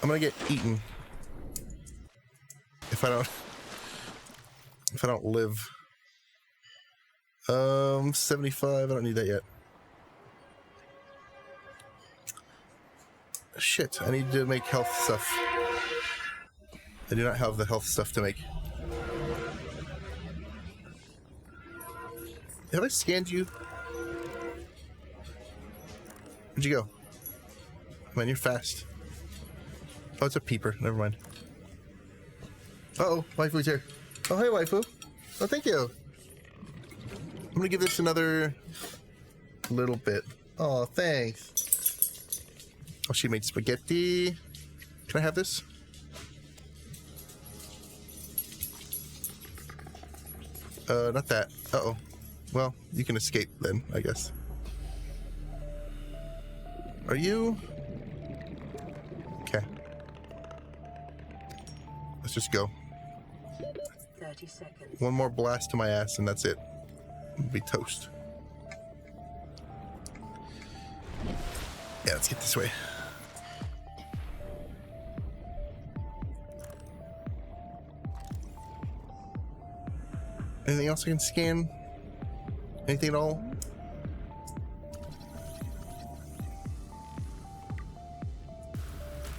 I'm gonna get eaten. If I don't live. 75, I don't need that yet. Shit, I need to make health stuff. I do not have the health stuff to make. Have I scanned you? Where'd you go? Man, you're fast. Oh, it's a peeper. Never mind. Uh-oh, Waifu's here. Oh, hey, Waifu. Oh, thank you. I'm gonna give this another little bit. Oh, thanks. Oh, she made spaghetti. Can I have this? Not that. Uh-oh. Well, you can escape then, I guess. Are you? Okay. Let's just go. 30 seconds. One more blast to my ass and that's it. I'll be toast. Yeah, let's get this way. Anything else I can scan? Anything at all?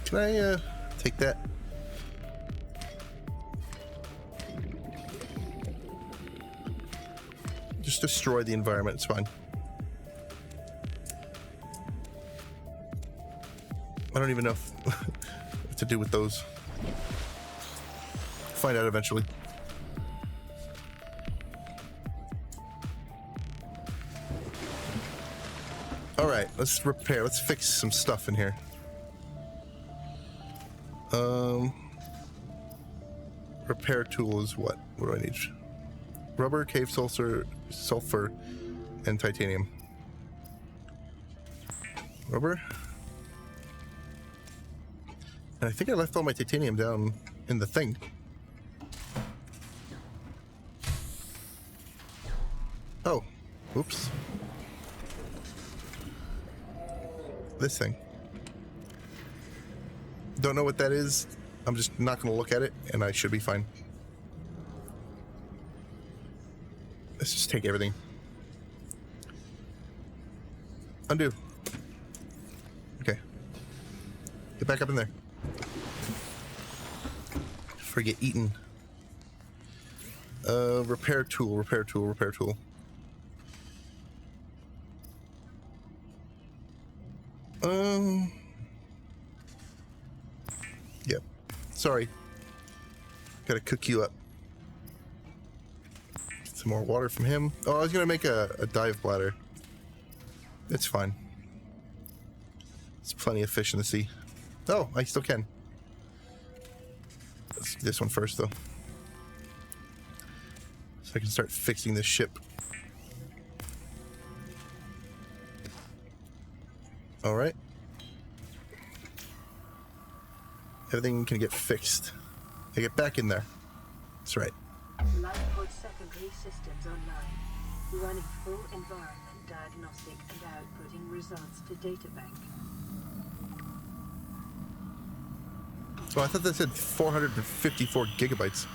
Can I take that? Just destroy the environment, it's fine. I don't even know what to do with those. Find out eventually. Alright, let's repair. Let's fix some stuff in here. repair tool is what? What do I need? Rubber, cave sulfur, and titanium. Rubber. And I think I left all my titanium down in the thing. Oh, oops. This thing. Don't know what that is. I'm just not going to look at it, and I should be fine. Let's just take everything. Undo. Okay. Get back up in there. Before I get eaten. Repair tool, repair tool, repair tool. Yep. Sorry. Gotta cook you up. Get some more water from him. Oh, I was gonna make a dive bladder. It's fine. There's plenty of fish in the sea. Oh, I still can. Let's do this one first, though. So I can start fixing this ship. Alright. Everything can get fixed. I get back in there. That's right. Lifepod secondary systems online. Running full environment diagnostic and outputting results to databank. Oh, I thought that said 454 gigabytes.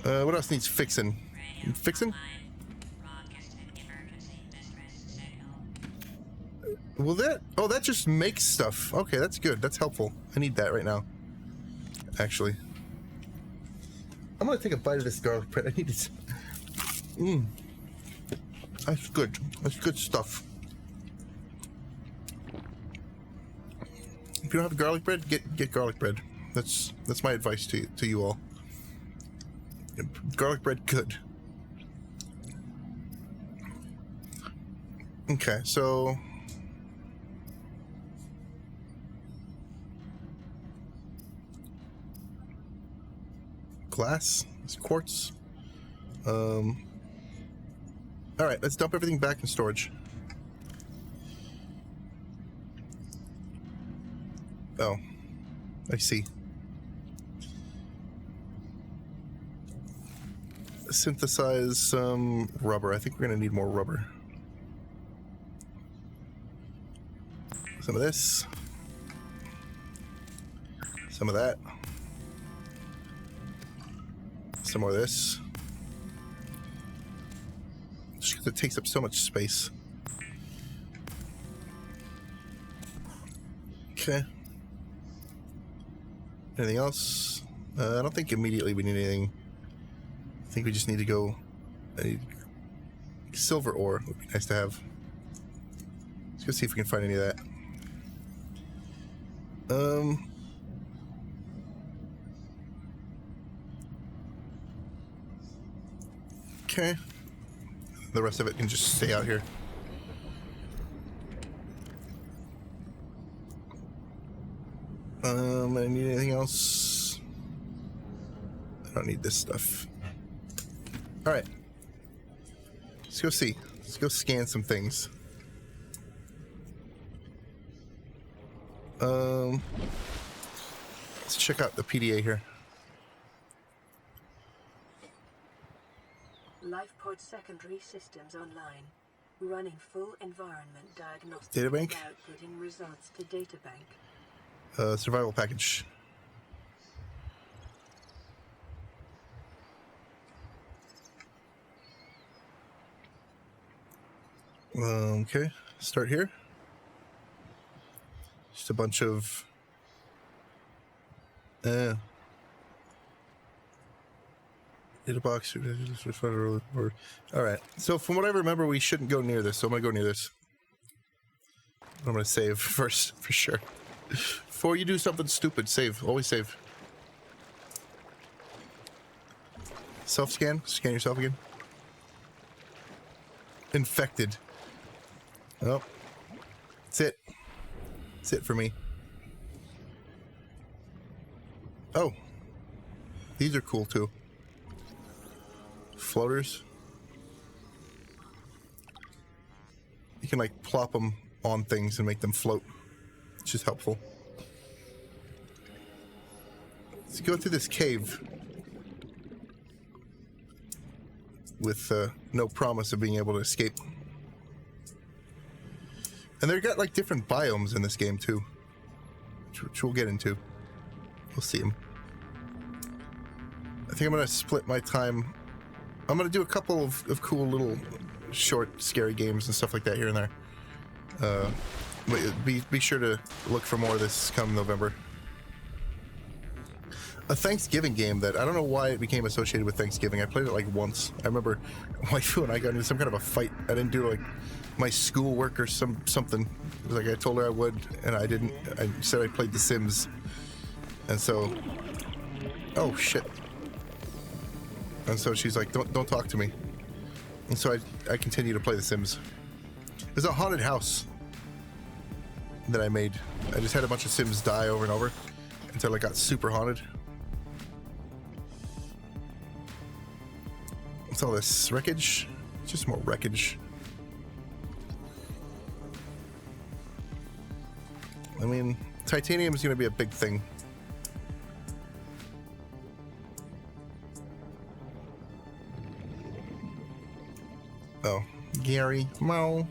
What else needs fixing? Fixing? Will that... Oh, that just makes stuff. Okay, that's good. That's helpful. I need that right now. Actually. I'm gonna take a bite of this garlic bread. I need this. That's good. That's good stuff. If you don't have garlic bread, get garlic bread. That's my advice to you all. Garlic bread, good. Okay, so... glass, it's quartz. All right, let's dump everything back in storage. Oh, I see. Synthesize some rubber. I think we're gonna need more rubber. Some of this. Some of that. Some more of this. Just because it takes up so much space. Okay. Anything else? I don't think immediately we need anything. I think we just need to go... silver ore would be nice to have. Let's go see if we can find any of that. Okay. The rest of it can just stay out here. I need anything else? I don't need this stuff. Alright. Let's go see. Let's go scan some things. Let's check out the PDA here. Lifepod secondary systems online. Running full environment diagnostic Databank? and outputting results to databank. Survival package. Okay, start here. Just a bunch of... data box. Alright, so from what I remember, we shouldn't go near this, so I'm gonna go near this. I'm gonna save first, for sure. Before you do something stupid, save. Always save. Self-scan? Scan yourself again. Infected. Oh. That's it. That's it for me. Oh. These are cool too. Floaters. You can like plop them on things and make them float, which is helpful. Let's go through this cave with no promise of being able to escape. And they've got like different biomes in this game too, which we'll get into. We'll see them. I think I'm gonna split my time. I'm gonna do a couple of cool little short scary games and stuff like that here and there. But be sure to look for more of this come November. A Thanksgiving game that I don't know why it became associated with Thanksgiving. I played it like once. I remember Wifu and I got into some kind of a fight. I didn't do like my schoolwork or something. It was like I told her I would, and I didn't. I said I played The Sims, and so, oh shit. And so she's like, don't talk to me. And so I continue to play The Sims. There's a haunted house that I made. I just had a bunch of Sims die over and over until it got super haunted. What's all this wreckage? It's just more wreckage. I mean, titanium is going to be a big thing. Oh, Gary, Mo.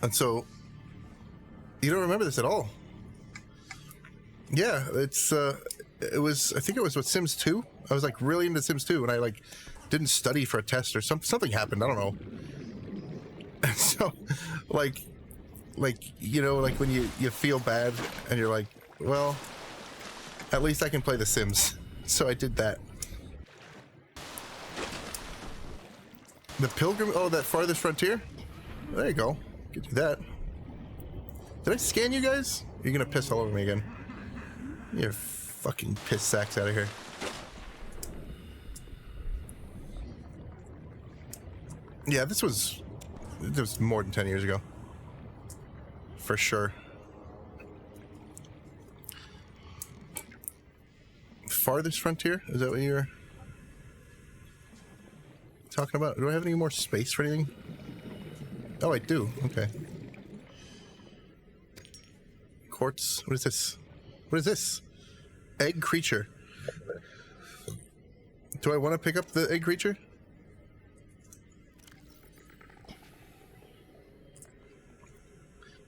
And so, you don't remember this at all? Yeah, it was, I think it was with Sims 2. I was like really into Sims 2 and I like didn't study for a test or something happened, I don't know. And so, like, you know, like when you feel bad and you're like, well, at least I can play The Sims. So I did that. The Pilgrim, oh, that Farthest Frontier? There you go. Could do that. Did I scan you guys? You're gonna piss all over me again. You're fucking piss sacks out of here. Yeah, this was more than 10 years ago. For sure. Farthest Frontier? Is that what you're talking about? Do I have any more space for anything? Oh, I do. Okay. Quartz. What is this? What is this? Egg creature. Do I want to pick up the egg creature?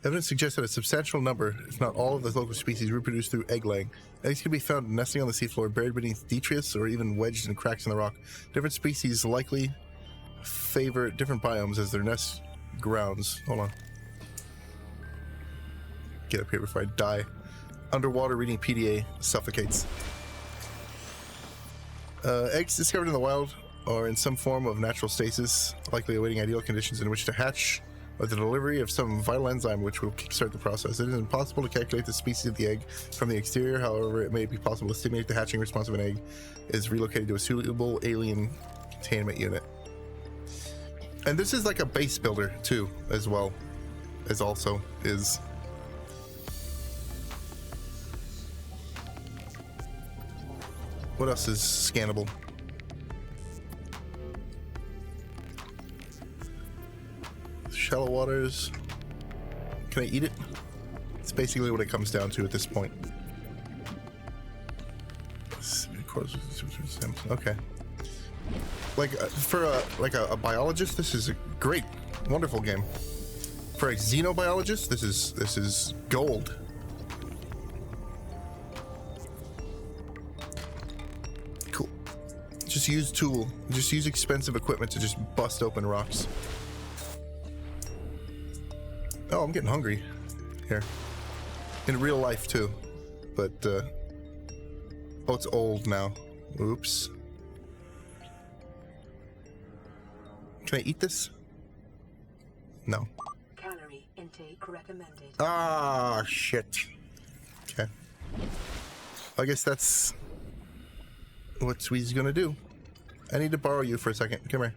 Evidence suggests that a substantial number, if not all, of the local species reproduce through egg laying. Eggs can be found nesting on the seafloor, buried beneath detritus, or even wedged in cracks in the rock. Different species likely favor different biomes as their nest grounds. Hold on. Get up here before I die. Underwater reading PDA suffocates. Eggs discovered in the wild are in some form of natural stasis, likely awaiting ideal conditions in which to hatch, or the delivery of some vital enzyme which will kickstart the process. It is impossible to calculate the species of the egg from the exterior. However, it may be possible to stimulate the hatching response of an egg is relocated to a suitable alien containment unit. And this is like a base builder too, as well as also is. What else is scannable? Shallow waters. Can I eat it? It's basically what it comes down to at this point. Okay. Like for a biologist, this is a great, wonderful game. For a xenobiologist, this is gold. Cool. Just use expensive equipment to just bust open rocks. Oh, I'm getting hungry here. In real life too, but oh, it's old now. Oops. Can I eat this? No. Calorie intake recommended. Ah, shit. Okay. I guess that's what Swee's gonna do. I need to borrow you for a second. Come here.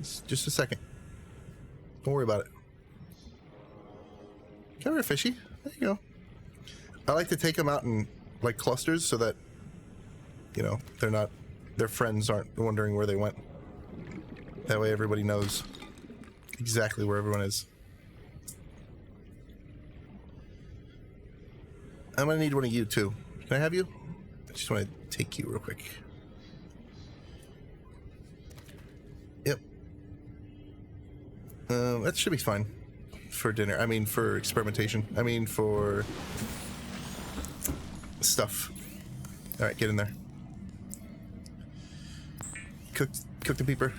Just a second. Don't worry about it. Come here, fishy. There you go. I like to take them out in like clusters so that, you know, their friends aren't wondering where they went. That way everybody knows exactly where everyone is. I'm gonna need one of you too. Can I have you? I just want to take you real quick. Yep. That should be fine for dinner. I mean, for experimentation. I mean, for stuff. All right, get in there. Cook the peeper.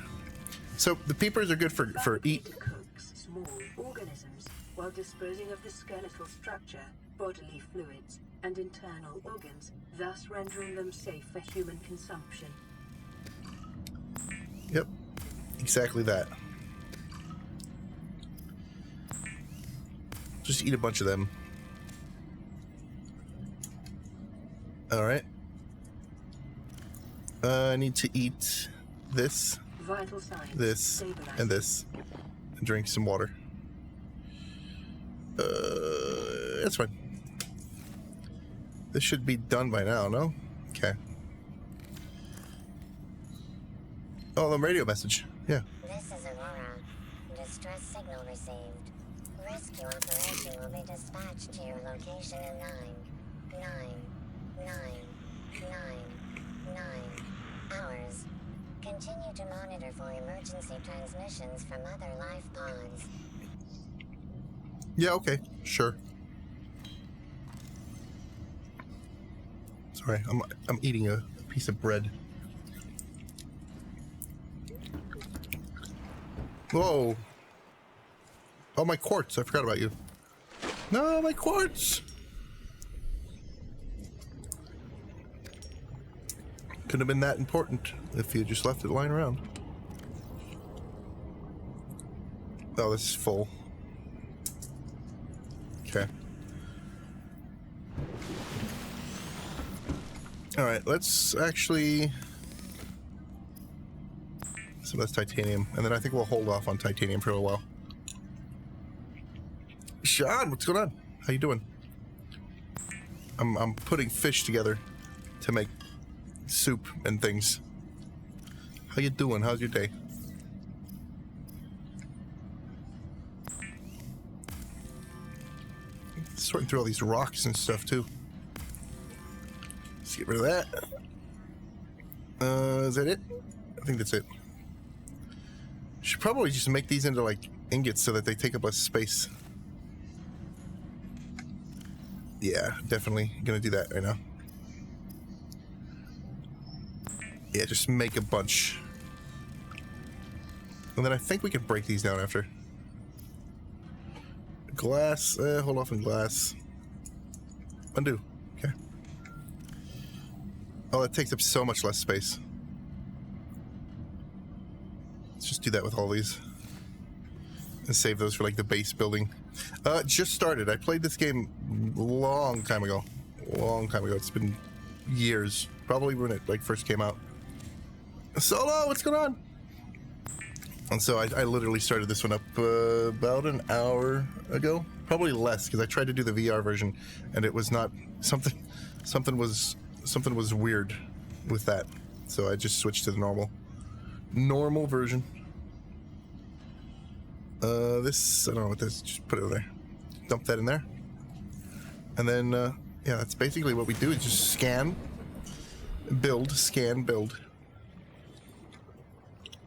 So the peepers are good for eat. Cooks small organisms while disposing of the skeletal structure, bodily fluids, and internal organs, thus rendering them safe for human consumption. Yep, exactly that. Just eat a bunch of them. All right. I need to eat this, Vital signs this, stabilized. and this, and drink some water. That's fine. This should be done by now, no? Okay. Oh, the radio message. Yeah. This is Aurora. Distress signal received. Rescue operation will be dispatched to your location in 9 hours. Continue to monitor for emergency transmissions from other life pods. Yeah, okay. Sure. Sorry, I'm eating a piece of bread. Whoa. Oh, my quartz. I forgot about you. No, my quartz. Couldn't have been that important if you just left it lying around. Oh, this is full. Okay. Alright, let's actually... some of this titanium, and then I think we'll hold off on titanium for a while. Sean, what's going on? How you doing? I'm putting fish together to make soup and things. How you doing? How's your day? Sorting through all these rocks and stuff too. Let's get rid of that. Is that it? I think that's it. Should probably just make these into like ingots so that they take up less space. Yeah, definitely gonna do that right now. Yeah, just make a bunch. And then I think we can break these down after. Glass, hold off on glass. Undo, okay. Oh, that takes up so much less space. Let's just do that with all these. And save those for like the base building. Just started. I played this game long time ago. It's been years. Probably when it like first came out. Solo, what's going on? And so I literally started this one up about an hour ago. Probably less, because I tried to do the VR version and it was not something was weird with that. So I just switched to the normal version. This, I don't know what this, just put it in there. Dump that in there. And then, yeah, that's basically what we do, is just scan, build, scan, build.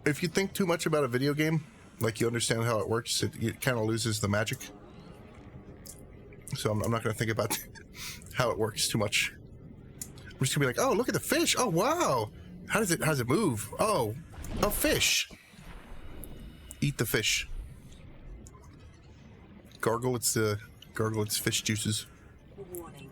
If you think too much about a video game, like you understand how it works, it kind of loses the magic. So I'm not going to think about how it works too much. I'm just going to be like, oh, look at the fish. Oh, wow. How does it move? Oh, a fish. Eat the fish. Gargle its fish juices. Warning.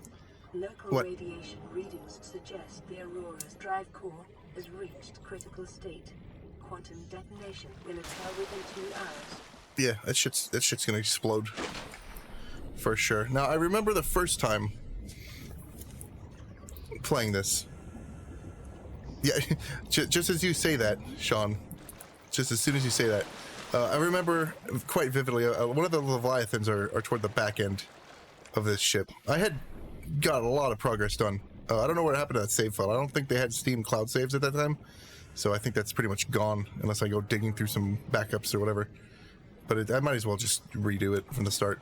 Local What? radiation readings suggest the Aurora's drive core has reached critical state. Quantum detonation will occur within 2 hours. Yeah, that shit's gonna explode. For sure. Now, I remember the first time playing this. Yeah, just as you say that, Sean. Just as soon as you say that. I remember quite vividly, one of the Leviathans are toward the back end of this ship. I had got a lot of progress done. I don't know what happened to that save file. I don't think they had Steam cloud saves at that time, so I think that's pretty much gone unless I go digging through some backups or whatever. But I might as well just redo it from the start.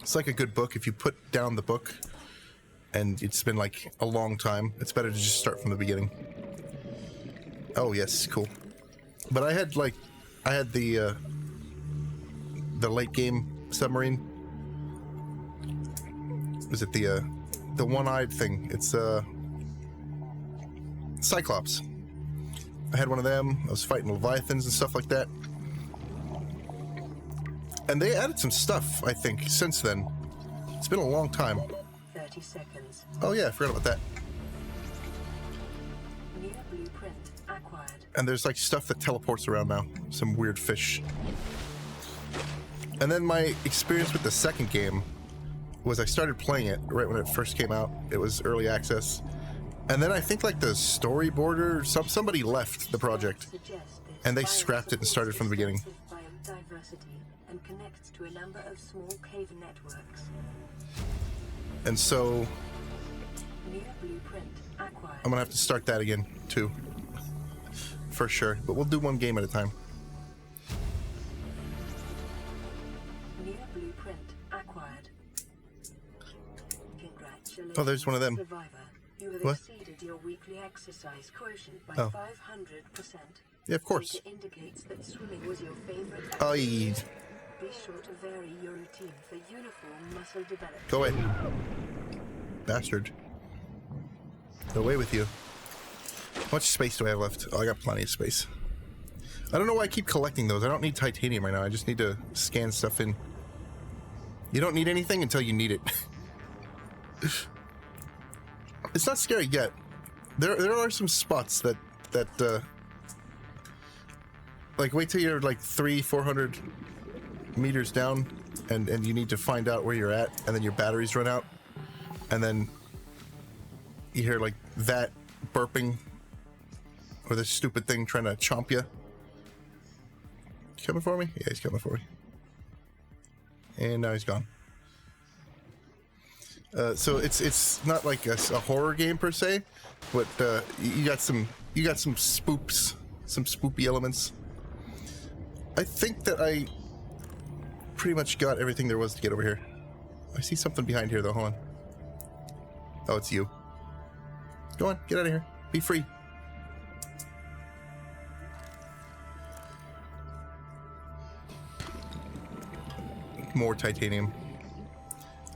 It's like a good book. If you put down the book and it's been like a long time, it's better to just start from the beginning. Oh yes, cool. But I had the late game submarine. Was it the one-eyed thing? It's Cyclops. I had one of them. I was fighting Leviathans and stuff like that. And they added some stuff, I think, since then. It's been a long time. 30 seconds. Oh yeah, I forgot about that. New blueprint acquired. And there's like stuff that teleports around now. Some weird fish. And then my experience with the second game was I started playing it right when it first came out. It was early access. And then I think like the storyboarder, somebody left the project. And they scrapped it and started from the beginning. Biodiversity and connects to a number of small cave networks. And so New blueprint acquired. I'm gonna have to start that again too. For sure. But we'll do one game at a time. New blueprint acquired. Congratulations. Oh, there's one of them. Survivor. You have What? exceeded your weekly exercise quotient by Oh. 500%. Yeah, of course. Data indicates that swimming was your favorite. Aye. Be sure to vary your routine for uniform muscle development. Go away. Bastard. Go away with you. How much space do I have left? Oh, I got plenty of space. I don't know why I keep collecting those. I don't need titanium right now. I just need to scan stuff in. You don't need anything until you need it. It's not scary yet. There are some spots that like wait till you're like 300-400 meters down and you need to find out where you're at, and then your batteries run out, and then you hear like that burping or this stupid thing trying to chomp you. Coming for me? Yeah, he's coming for me. And now he's gone. So it's not like a horror game per se, but you got some spoops, some spoopy elements. I think that I pretty much got everything there was to get over here. I see something behind here though. Hold on. Oh, it's you. Go on, get out of here. Be free. More titanium.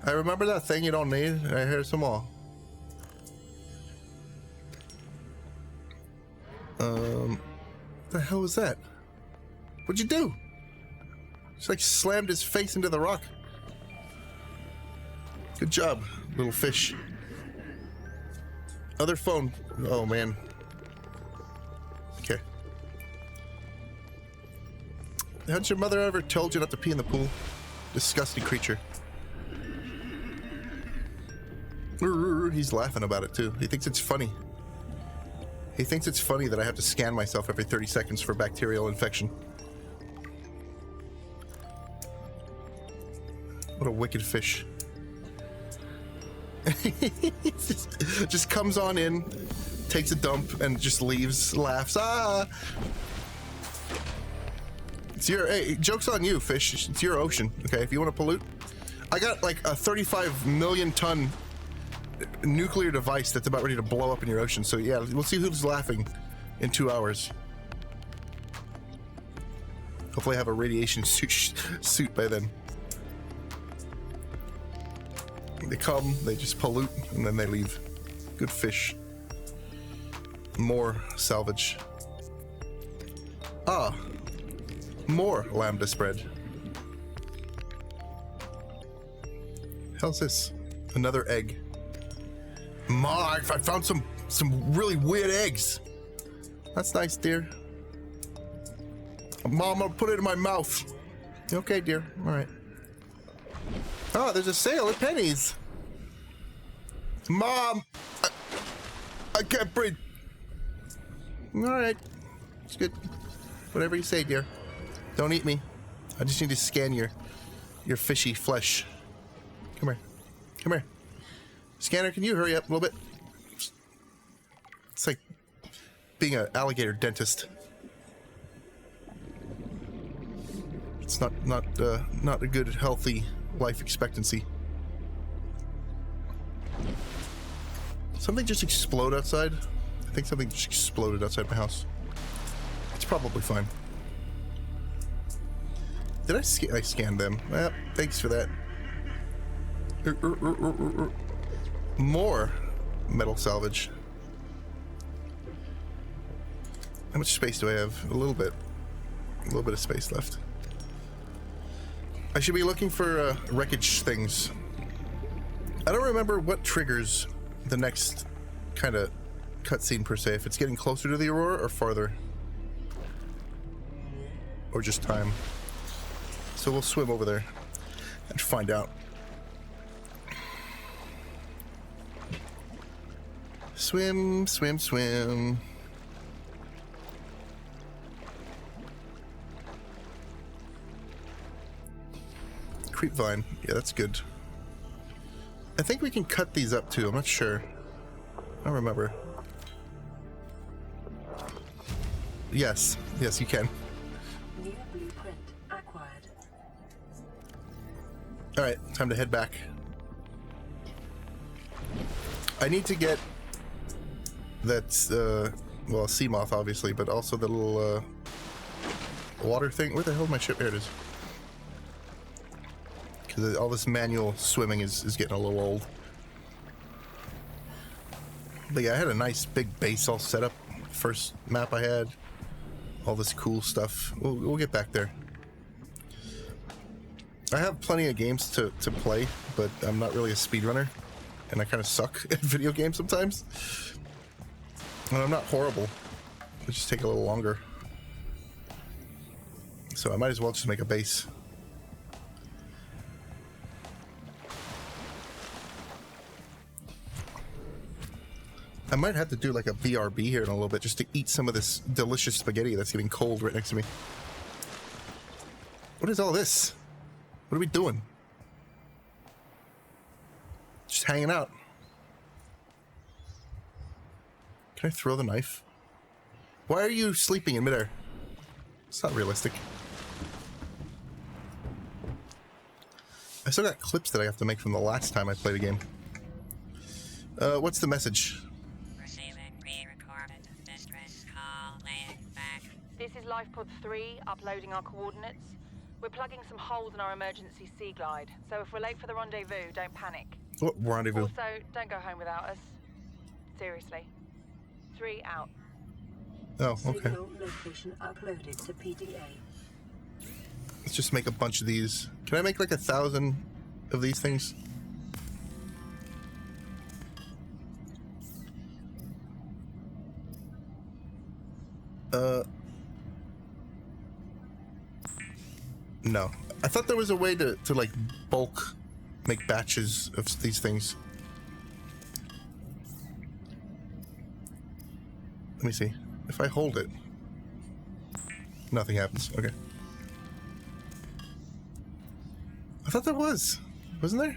I remember that thing you don't need. I hear some more. The hell was that? What'd you do? Just like slammed his face into the rock. Good job, little fish. Other phone. Oh man. Okay. Hadn't your mother ever told you not to pee in the pool? Disgusting creature. He's laughing about it too. He thinks it's funny. He thinks it's funny that I have to scan myself every 30 seconds for bacterial infection. What a wicked fish. just comes on in, takes a dump, and just leaves, laughs. Ah! It's your, hey, joke's on you, fish. It's your ocean, okay? If you want to pollute. I got like a 35 million ton nuclear device that's about ready to blow up in your ocean. So yeah, we'll see who's laughing in 2 hours. Hopefully I have a radiation suit by then. They come, they just pollute, and then they leave. Good fish. More salvage. Ah, more lambda spread. Hell's this? Another egg. Ma, I found some really weird eggs. That's nice, dear. Mom, I'll put it in my mouth. Okay, dear. All right. Oh, there's a sale at Penny's. Mom, I can't breathe. All right, it's good. Whatever you say, dear. Don't eat me. I just need to scan your fishy flesh. Come here. Come here. Scanner, can you hurry up a little bit? It's like being an alligator dentist. It's not a good, healthy life expectancy. Something just exploded outside. I think something just exploded outside my house. It's probably fine. Did I scanned them? Well, thanks for that. More metal salvage. How much space do I have? A little bit. A little bit of space left. I should be looking for wreckage things. I don't remember what triggers the next kind of cutscene per se. If it's getting closer to the Aurora or farther. Or just time. So we'll swim over there and find out. Swim, swim, swim. Creepvine. Yeah, that's good. I think we can cut these up too. I'm not sure. I don't remember. Yes. Yes, you can. New blueprint acquired. Alright, time to head back. I need to get that, well, sea moth obviously, but also the little water thing. Where the hell is my ship? Here it is. Because all this manual swimming is getting a little old. But yeah, I had a nice big base all set up. First map I had. All this cool stuff. We'll get back there. I have plenty of games to play, but I'm not really a speedrunner. And I kind of suck at video games sometimes. And I'm not horrible. It just take a little longer. So I might as well just make a base. I might have to do like a BRB here in a little bit just to eat some of this delicious spaghetti that's getting cold right next to me. What is all this? What are we doing? Just hanging out. Can I throw the knife? Why are you sleeping in midair? It's not realistic. I still got clips that I have to make from the last time I played a game. What's the message? This is Lifepod 3, uploading our coordinates. We're plugging some holes in our emergency sea glide, so if we're late for the rendezvous, don't panic. What rendezvous? Also, don't go home without us. Seriously. 3 out. Oh, okay. Signal location uploaded to PDA. Let's just make a bunch of these. Can I make like 1,000 of these things? No. I thought there was a way to like bulk make batches of these things. Let me see. If I hold it, nothing happens. Okay. I thought there was. Wasn't there?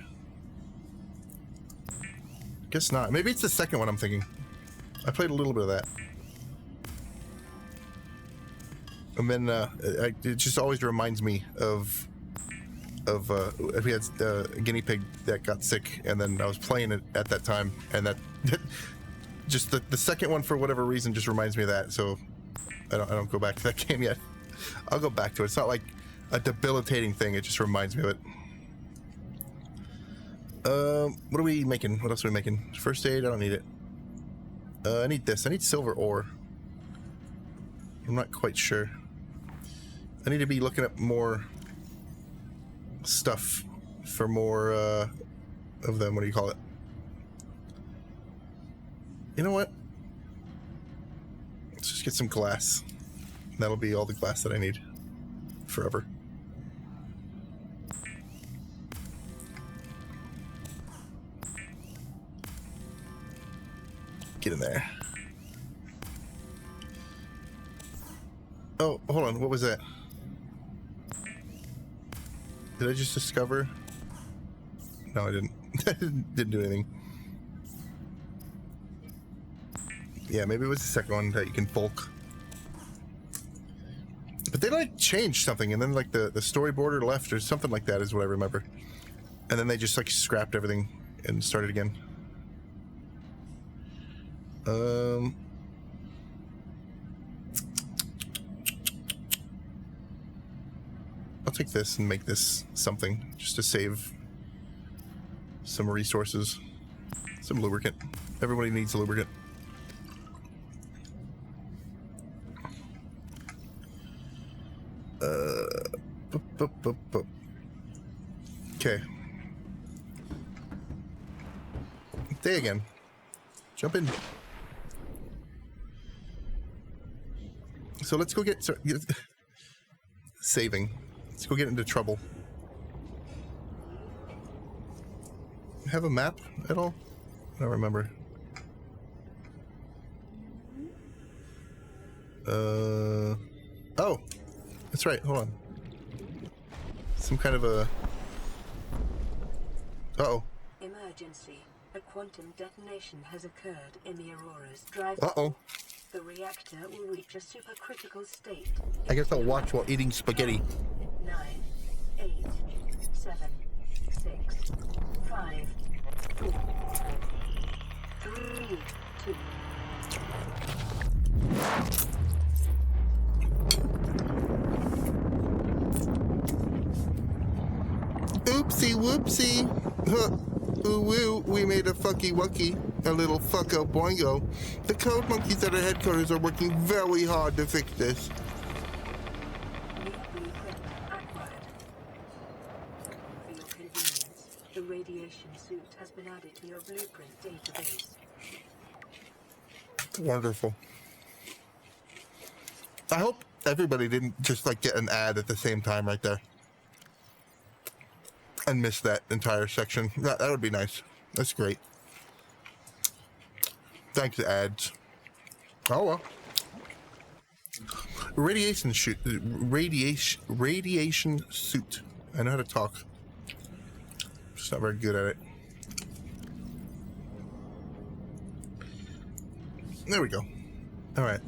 Guess not. Maybe it's the second one I'm thinking. I played a little bit of that. And then it just always reminds me of we had a guinea pig that got sick, and then I was playing it at that time, and that just the second one for whatever reason just reminds me of that. So I don't go back to that game yet. I'll go back to it. It's not like a debilitating thing. It just reminds me of it. What are we making? What else are we making? First aid. I don't need it. I need this. I need silver ore. I'm not quite sure. I need to be looking up more stuff for more of them. What do you call it? You know what? Let's just get some glass. That'll be all the glass that I need forever. Get in there. Oh, hold on. What was that? Did I just discover? No, I didn't. Didn't do anything. Yeah, maybe it was the second one that you can bulk. But they like changed something, and then like the storyboard left or something like that is what I remember. And then they just like scrapped everything and started again. I'll take this and make this something just to save some resources. Some lubricant. Everybody needs lubricant. Okay. Day again. Jump in. So let's go get saving. Let's go get into trouble. Have a map at all? I don't remember. Oh, that's right. Hold on. Some kind of a. Uh-oh. Emergency. A quantum detonation has occurred in the Aurora's drive. Uh-oh. The reactor will reach a supercritical state. I guess I'll watch while eating spaghetti. 9, 8, 7, 6, 5, 4, 3, 2. Oopsie whoopsie. Huh. Ooh woo, we made a fucky wucky. A little fucko boingo. The code monkeys at our headquarters are working very hard to fix this. New blueprint acquired. For your convenience, the radiation suit has been added to your blueprint database. Wonderful. I hope everybody didn't just like get an ad at the same time right there. And miss that entire section. That would be nice. That's great. Thanks, ads. Oh well. Radiation suit. Radiation suit. I know how to talk. Just not very good at it. There we go. All right.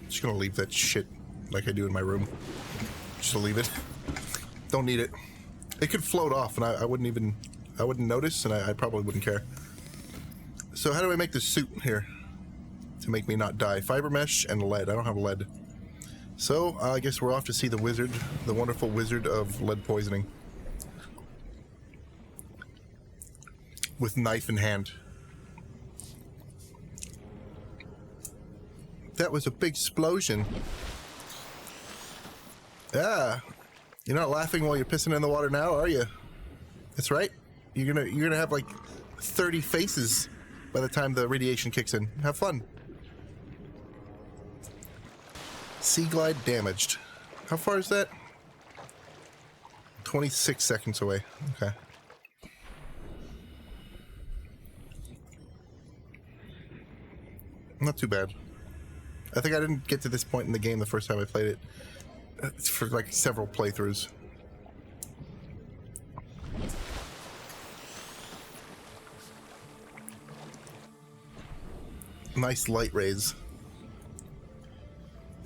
Just gonna leave that shit like I do in my room. Just leave it. Don't need it. It could float off, and I wouldn't even. I wouldn't notice, and I probably wouldn't care. So how do I make this suit here to make me not die? Fiber mesh and lead. I don't have lead. So I guess we're off to see the wizard, the wonderful wizard of lead poisoning, with knife in hand. That was a big explosion. Yeah, you're not laughing while you're pissing in the water now, are you? That's right. You're gonna have like 30 faces by the time the radiation kicks in. Have fun. Sea glide damaged. How far is that? 26 seconds away. Okay. Not too bad. I think I didn't get to this point in the game the first time I played it. It's for like several playthroughs. Nice light rays.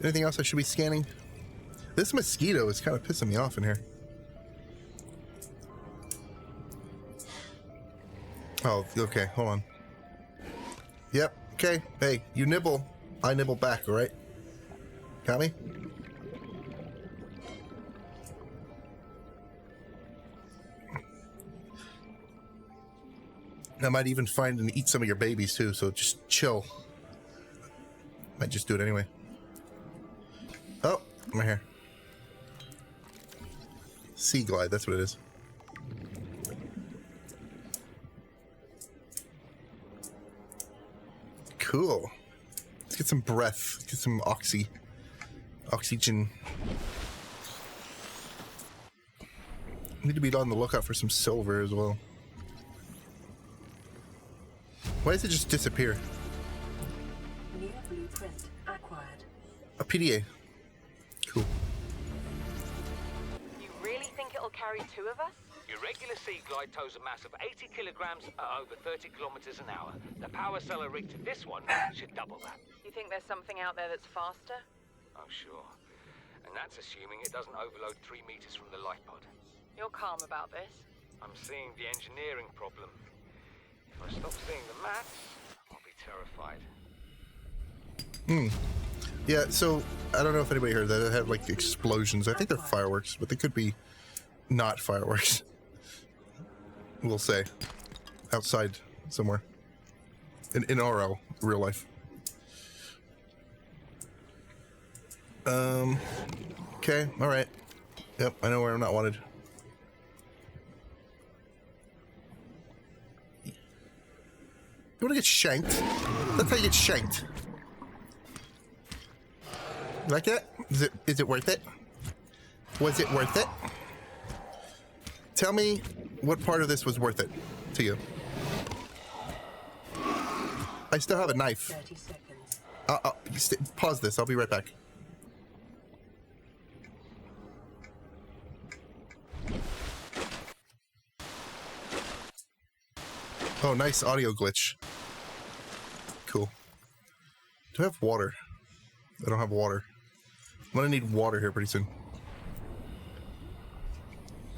Anything else I should be scanning? This mosquito is kind of pissing me off in here. Oh, okay, hold on. Yep, okay. Hey, you nibble. I nibble back, alright? Got me? I might even find and eat some of your babies too, so just chill. Might just do it anyway. Oh, right here. Sea glide, that's what it is. Cool. Let's get some breath. Get some oxygen. Need to be on the lookout for some silver as well. Why does it just disappear? New blueprint acquired. A PDA. Cool. You really think it'll carry two of us? Your regular sea glide tows a mass of 80 kilograms at over 30 kilometers an hour. The power cellar rig to this one should double that. You think there's something out there that's faster? Oh, sure. And that's assuming it doesn't overload 3 meters from the light pod. You're calm about this? I'm seeing the engineering problem. If I stop seeing the maths, I'll be terrified. Yeah, so I don't know if anybody heard that. It had like explosions. I think they're fireworks, but they could be not fireworks. We'll say. Outside somewhere. In RL, real life. Okay, alright. Yep, I know where I'm not wanted. You wanna get shanked? That's how you get shanked. You like that? Is it worth it? Was it worth it? Tell me what part of this was worth it to you. I still have a knife. 30 seconds. Pause this. I'll be right back. Oh, nice audio glitch. Cool. Do I have water? I don't have water. I'm gonna need water here pretty soon.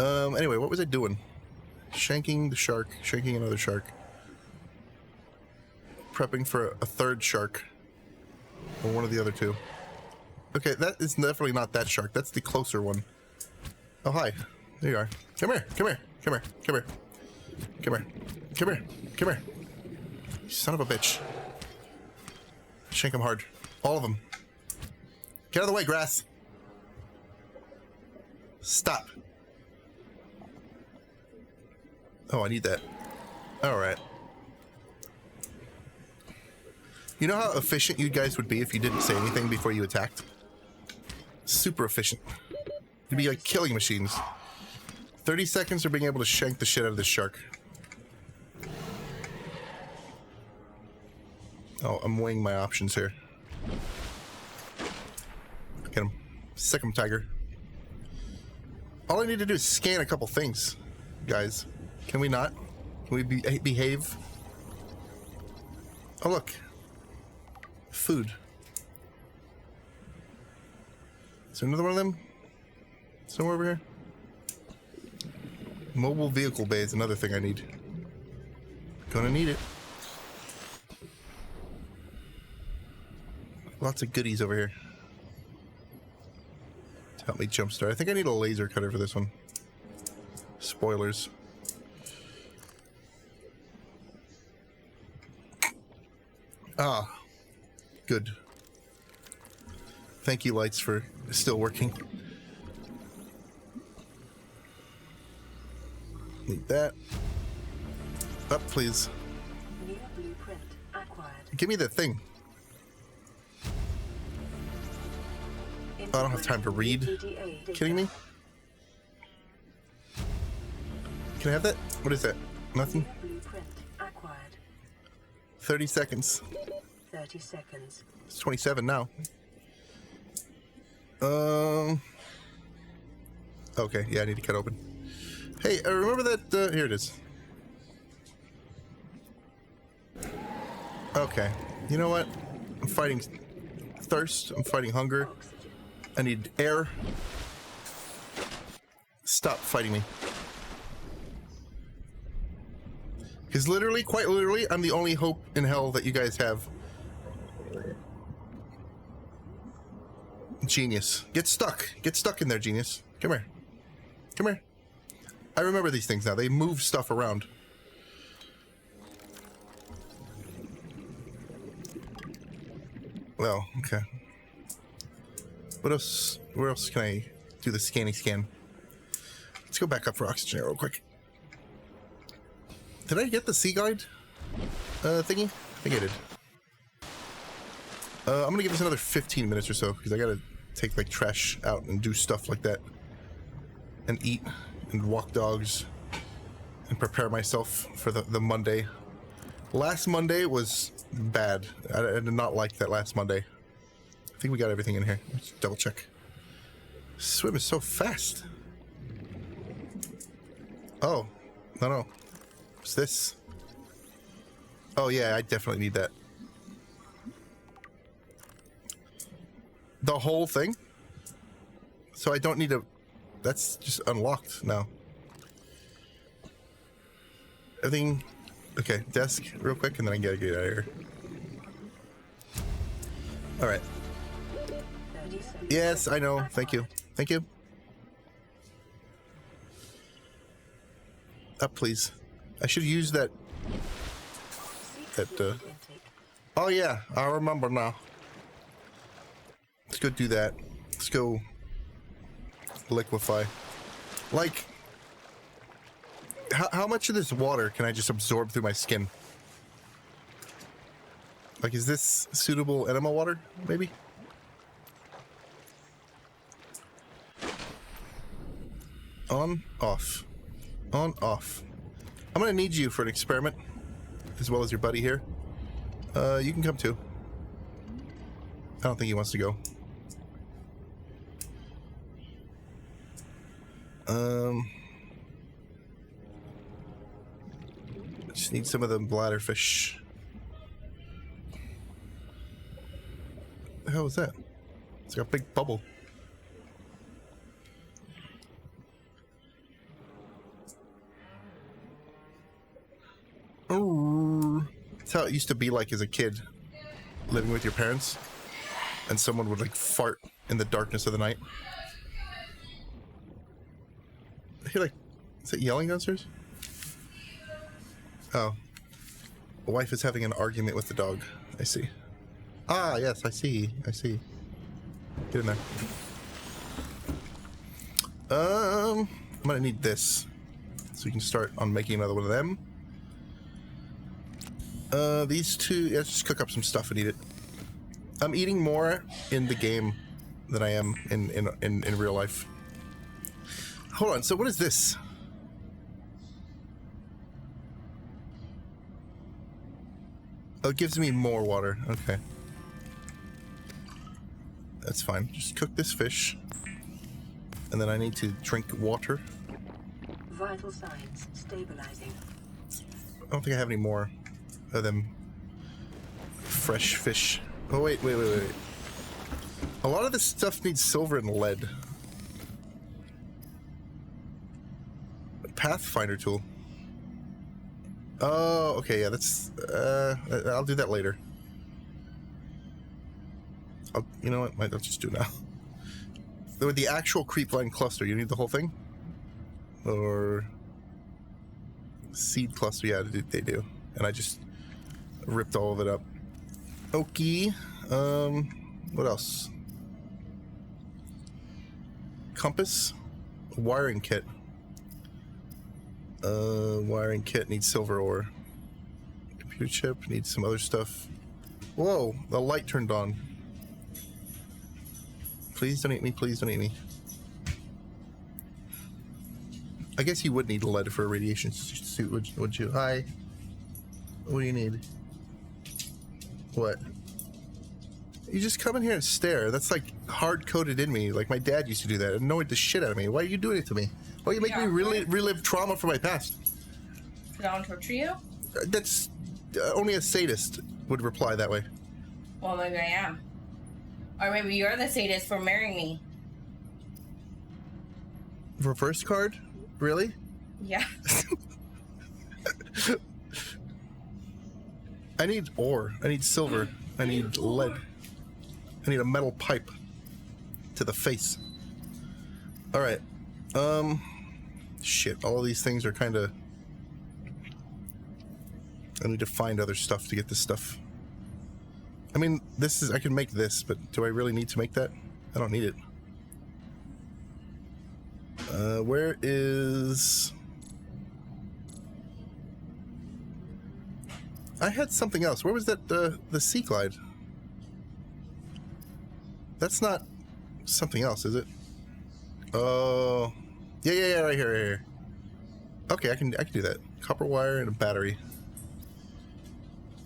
Anyway, what was I doing? Shanking the shark, shanking another shark. Prepping for a third shark. Or one of the other two. Okay, that is definitely not that shark. That's the closer one. Oh, hi. There you are. Come here, come here, come here, come here. Come here, come here, come here. You son of a bitch. Shank them hard. All of them. Get out of the way, grass. Stop. Oh, I need that. Alright. You know how efficient you guys would be if you didn't say anything before you attacked? Super efficient. You'd be like killing machines. 30 seconds for being able to shank the shit out of this shark. Oh, I'm weighing my options here. Get him. Sick him, tiger. All I need to do is scan a couple things, guys. Can we not? Can we behave? Oh, look. Food. Is there another one of them? Somewhere over here? Mobile vehicle bay is another thing I need. Gonna need it. Lots of goodies over here. To help me jumpstart. I think I need a laser cutter for this one. Spoilers. Ah. Good. Thank you, lights, for still working. Need that. Up, please. New blueprint acquired. Give me that thing. I don't have time to read. Kidding me? Can I have that? What is that? Nothing? Blueprint acquired. 30 seconds. 30 seconds. It's 27 now. Okay, yeah, I need to cut open. Hey, remember that, here it is. Okay, you know what? I'm fighting thirst, I'm fighting hunger. I need air. Stop fighting me. Because literally, quite literally, I'm the only hope in hell that you guys have. Genius. Get stuck. Get stuck in there, genius. Come here. Come here. I remember these things now. They move stuff around. Well, okay. What else? Where else can I do the scanning scan? Let's go back up for oxygen real quick. Did I get the sea guide thingy? I think I did. I'm gonna give this another 15 minutes or so because I gotta take like trash out and do stuff like that, and eat and walk dogs and prepare myself for the Monday. Last Monday was bad. I did not like that last Monday. I think we got everything in here. Let's double check. Swim is so fast. Oh, no. What's this? Oh yeah, I definitely need that. The whole thing? So I don't need to... That's just unlocked now. Everything... Okay, desk real quick and then I gotta get out of here. Alright. Yes, I know. Thank you. Thank you. Up, please. I should use that... Oh yeah, I remember now. Let's go do that. Let's go... liquefy. Like... How much of this water can I just absorb through my skin? Like, is this suitable enema water, maybe? On, off. On, off. I'm gonna need you for an experiment, as well as your buddy here. You can come too. I don't think he wants to go. Just need some of the bladderfish. What the hell is that? It's got a big bubble. Oh, that's how it used to be like as a kid, living with your parents, and someone would like fart in the darkness of the night. I hear like, is it yelling downstairs? Oh, the wife is having an argument with the dog. I see. Ah, yes, I see. I see. Get in there. I'm gonna need this, so we can start on making another one of them. These two. Yeah, let's just cook up some stuff and eat it. I'm eating more in the game than I am in real life. Hold on. So what is this? Oh, it gives me more water. Okay. That's fine. Just cook this fish. And then I need to drink water. Vital signs stabilizing. I don't think I have any more of them fresh fish. Oh, wait. A lot of this stuff needs silver and lead. Pathfinder tool. Oh, okay, yeah, that's... I'll do that later. You know what? I'll just do it now. With the actual creepvine cluster, you need the whole thing? Or... seed cluster, yeah, they do. And I just ripped all of it up. Okay. What else? Compass? Wiring kit. Wiring kit needs silver ore. Computer chip needs some other stuff. Whoa, the light turned on. Please don't eat me, please don't eat me. I guess you would need lead for a radiation suit, would you? Hi. What do you need? What? You just come in here and stare. That's like hard-coded in me. Like my dad used to do that. It annoyed the shit out of me. Why are you doing it to me? Why are you making me relive trauma from my past? Did I torture you? That's... only a sadist would reply that way. Well, maybe I am. Or maybe you're the sadist for marrying me. Reverse card? Really? Yeah. I need ore. I need silver. I need lead. I need a metal pipe to the face. Alright. Shit. All of these things are kind of... I need to find other stuff to get this stuff. I mean, this is... I can make this, but do I really need to make that? I don't need it. Where is... I had something else. Where was that, the Sea Glide? That's not something else, is it? Oh... Yeah, right here. Okay, I can do that. Copper wire and a battery.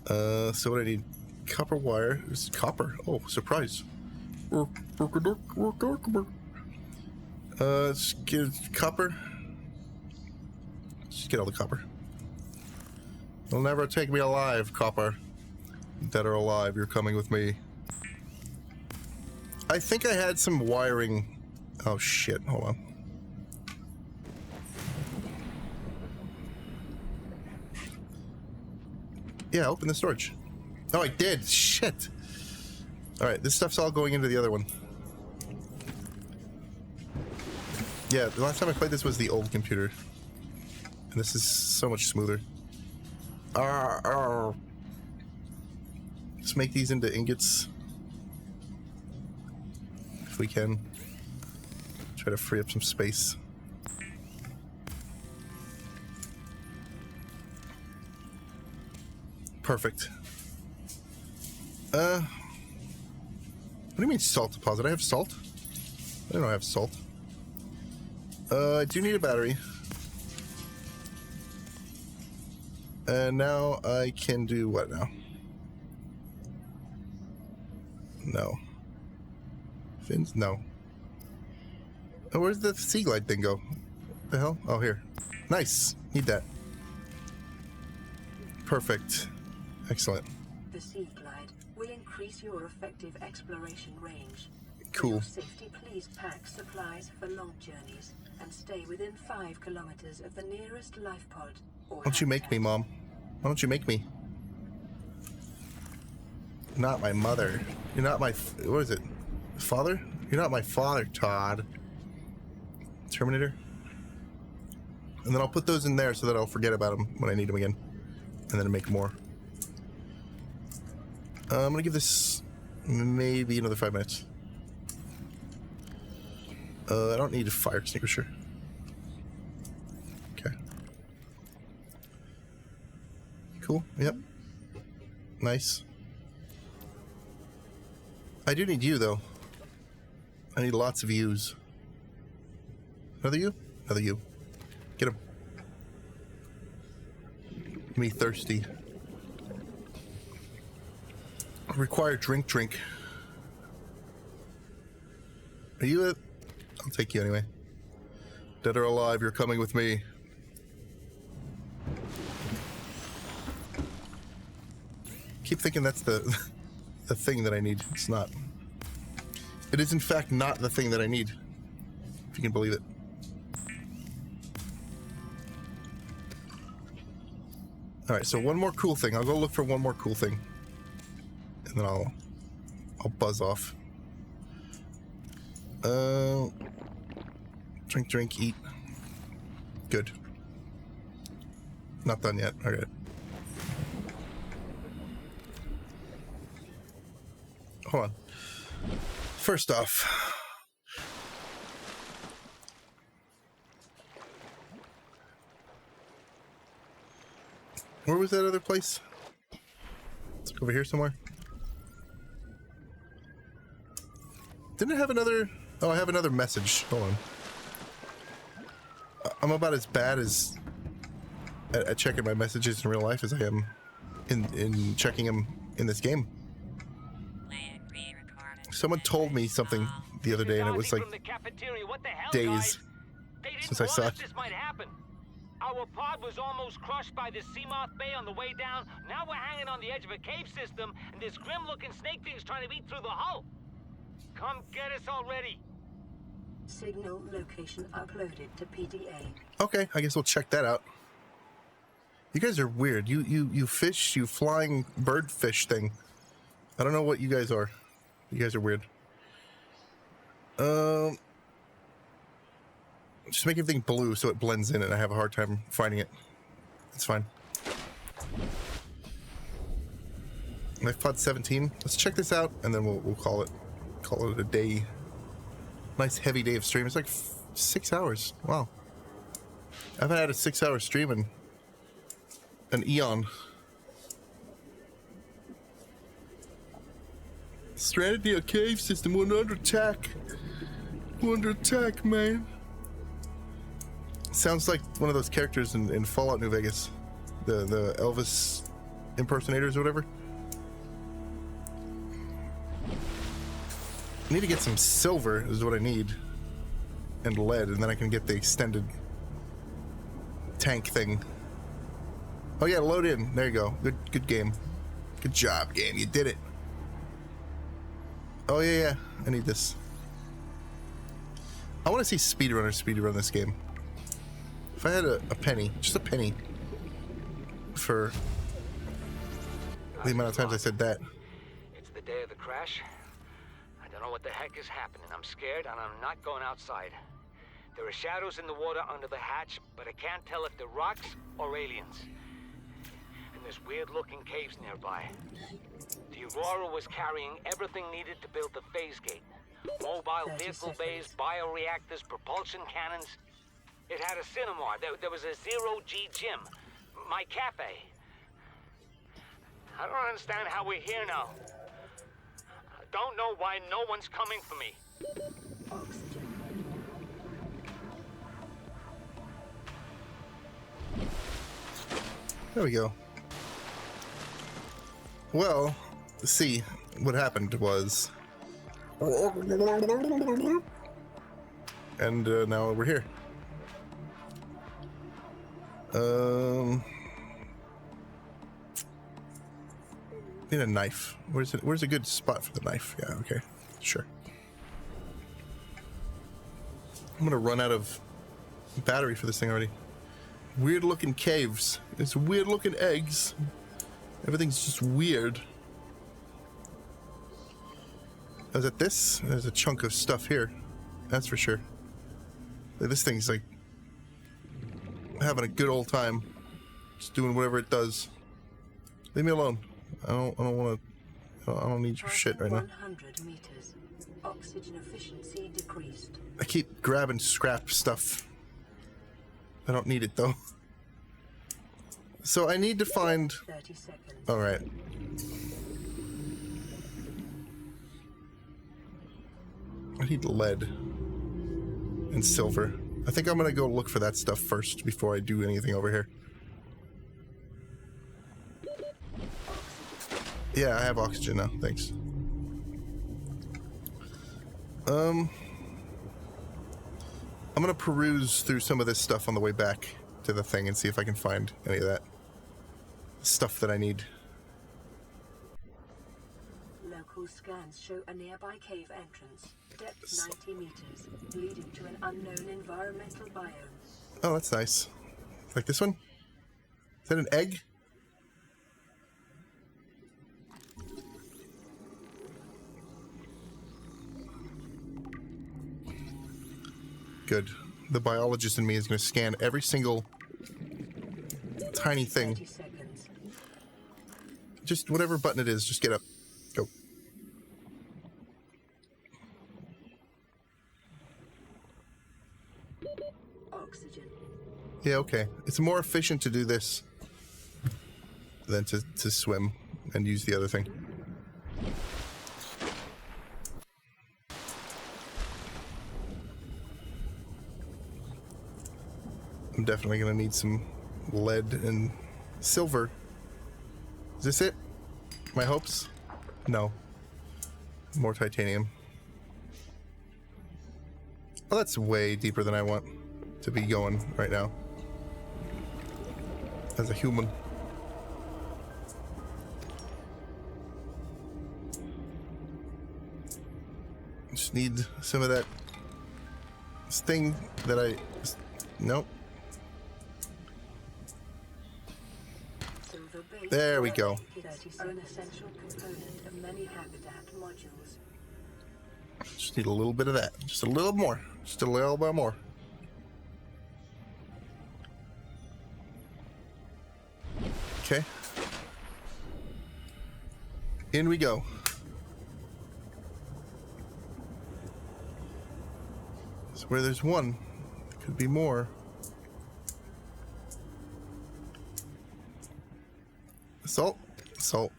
So what I need? Copper wire. It's copper. Oh, surprise. Let's get copper. Just get all the copper. You'll never take me alive, copper. Dead or alive, you're coming with me. I think I had some wiring. Oh shit, hold on. Yeah, open the storage. Oh, I did. Shit. Alright, this stuff's all going into the other one. Yeah, the last time I played this was the old computer. And this is so much smoother. Let's make these into ingots. If we can. Try to free up some space. Perfect. What do you mean salt deposit? I have salt? I don't have salt. I do need a battery. And now I can do what now? No. Fins? No. Oh, where's the sea glide thing go? What the hell? Oh, here. Nice. Need that. Perfect. Excellent. The Sea Glide will increase your effective exploration range. Cool. For your safety, please pack supplies for long journeys and stay within 5 kilometers of the nearest life pod. Or Why don't you make me, Mom? Why don't you make me? Not my mother. You're not my... What is it? Father? You're not my father, Todd. Terminator? And then I'll put those in there so that I'll forget about them when I need them again. And then make more. I'm gonna give this maybe another 5 minutes. I don't need a fire extinguisher. Okay. Cool. Yep. Nice. I do need you, though. I need lots of yous. Another you? Another you. Get him. Me thirsty. Require drink. Are you a... I'll take you anyway. Dead or alive, you're coming with me. Keep thinking that's the thing that I need. It's not. It is in fact not the thing that I need. If you can believe it. Alright, so one more cool thing. I'll go look for one more cool thing. And then I'll buzz off. Drink, eat. Good. Not done yet. Okay. Hold on. First off, where was that other place? It's over here somewhere. Didn't I have another... Oh, I have another message. Hold on. I'm about as bad as at checking my messages in real life as I am in checking them in this game. Someone told me something the other day, and it was like days since I saw it. This might happen. Our pod was almost crushed by this Seamoth Bay on the way down. Now we're hanging on the edge of a cave system, and this grim-looking snake thing's trying to eat through the hull. Come get us already. Signal location uploaded to PDA. Okay, I guess we'll check that out. You guys are weird. You fish, you flying bird fish thing. I don't know what you guys are. You guys are weird. Just make everything blue so it blends in and I have a hard time finding it. It's fine. Life pod 17. Let's check this out and then we'll call it a day. Nice heavy day of stream. It's like 6 hours. Wow. I haven't had a 6-hour stream in an eon. Stranded near a cave system. We're under attack. We're under attack, man. Sounds like one of those characters in Fallout New Vegas. The Elvis impersonators or whatever. I need to get some silver is what I need. And lead, and then I can get the extended tank thing. Oh yeah, load in. There you go. Good game. Good job, game. You did it. Oh yeah. I need this. I want to see speedrunners speedrun this game. If I had a penny, just a penny, for the amount of times I said that. It's the day of the crash. I don't know what the heck is happening. I'm scared and I'm not going outside. There are shadows in the water under the hatch, but I can't tell if they're rocks or aliens. And there's weird-looking caves nearby. The Aurora was carrying everything needed to build the phase gate. Mobile vehicle bays, bioreactors, propulsion cannons. It had a cinema. There was a zero-G gym. My cafe. I don't understand how we're here now. I don't know why no one's coming for me. There we go. Well, see, what happened was... And now we're here. Need a knife. Where's it? Where's a good spot for the knife? Yeah, okay. Sure. I'm gonna run out of battery for this thing already. Weird looking caves. It's weird looking eggs. Everything's just weird. Is it this? There's a chunk of stuff here. That's for sure. This thing's like having a good old time. Just doing whatever it does. Leave me alone. I don't want to. I don't need your shit right now. 100 meters. Oxygen efficiency decreased. I keep grabbing scrap stuff. I don't need it though. So I need to find... 30 seconds. Alright. I need lead and silver. I think I'm gonna go look for that stuff first before I do anything over here. Yeah, I have oxygen now, thanks. I'm gonna peruse through some of this stuff on the way back to the thing and see if I can find any of that stuff that I need. Local scans show a nearby cave entrance, depth 90 meters, leading to an unknown environmental biome. Oh, that's nice. Like this one? Is that an egg? Good. The biologist in me is going to scan every single tiny thing. 30 seconds. Just whatever button it is, just get up. Go. Oxygen. Yeah, okay. It's more efficient to do this than to swim and use the other thing. I'm definitely going to need some lead and silver. Is this it? My hopes? No. More titanium. Well, that's way deeper than I want to be going right now. As a human. Just need some of that thing that I... Nope. There we go. An essential component of many habitat modules. Just need a little bit of that. Just a little more. Just a little bit more. Okay. In we go. So where there's one, there could be more. Salt? Salt.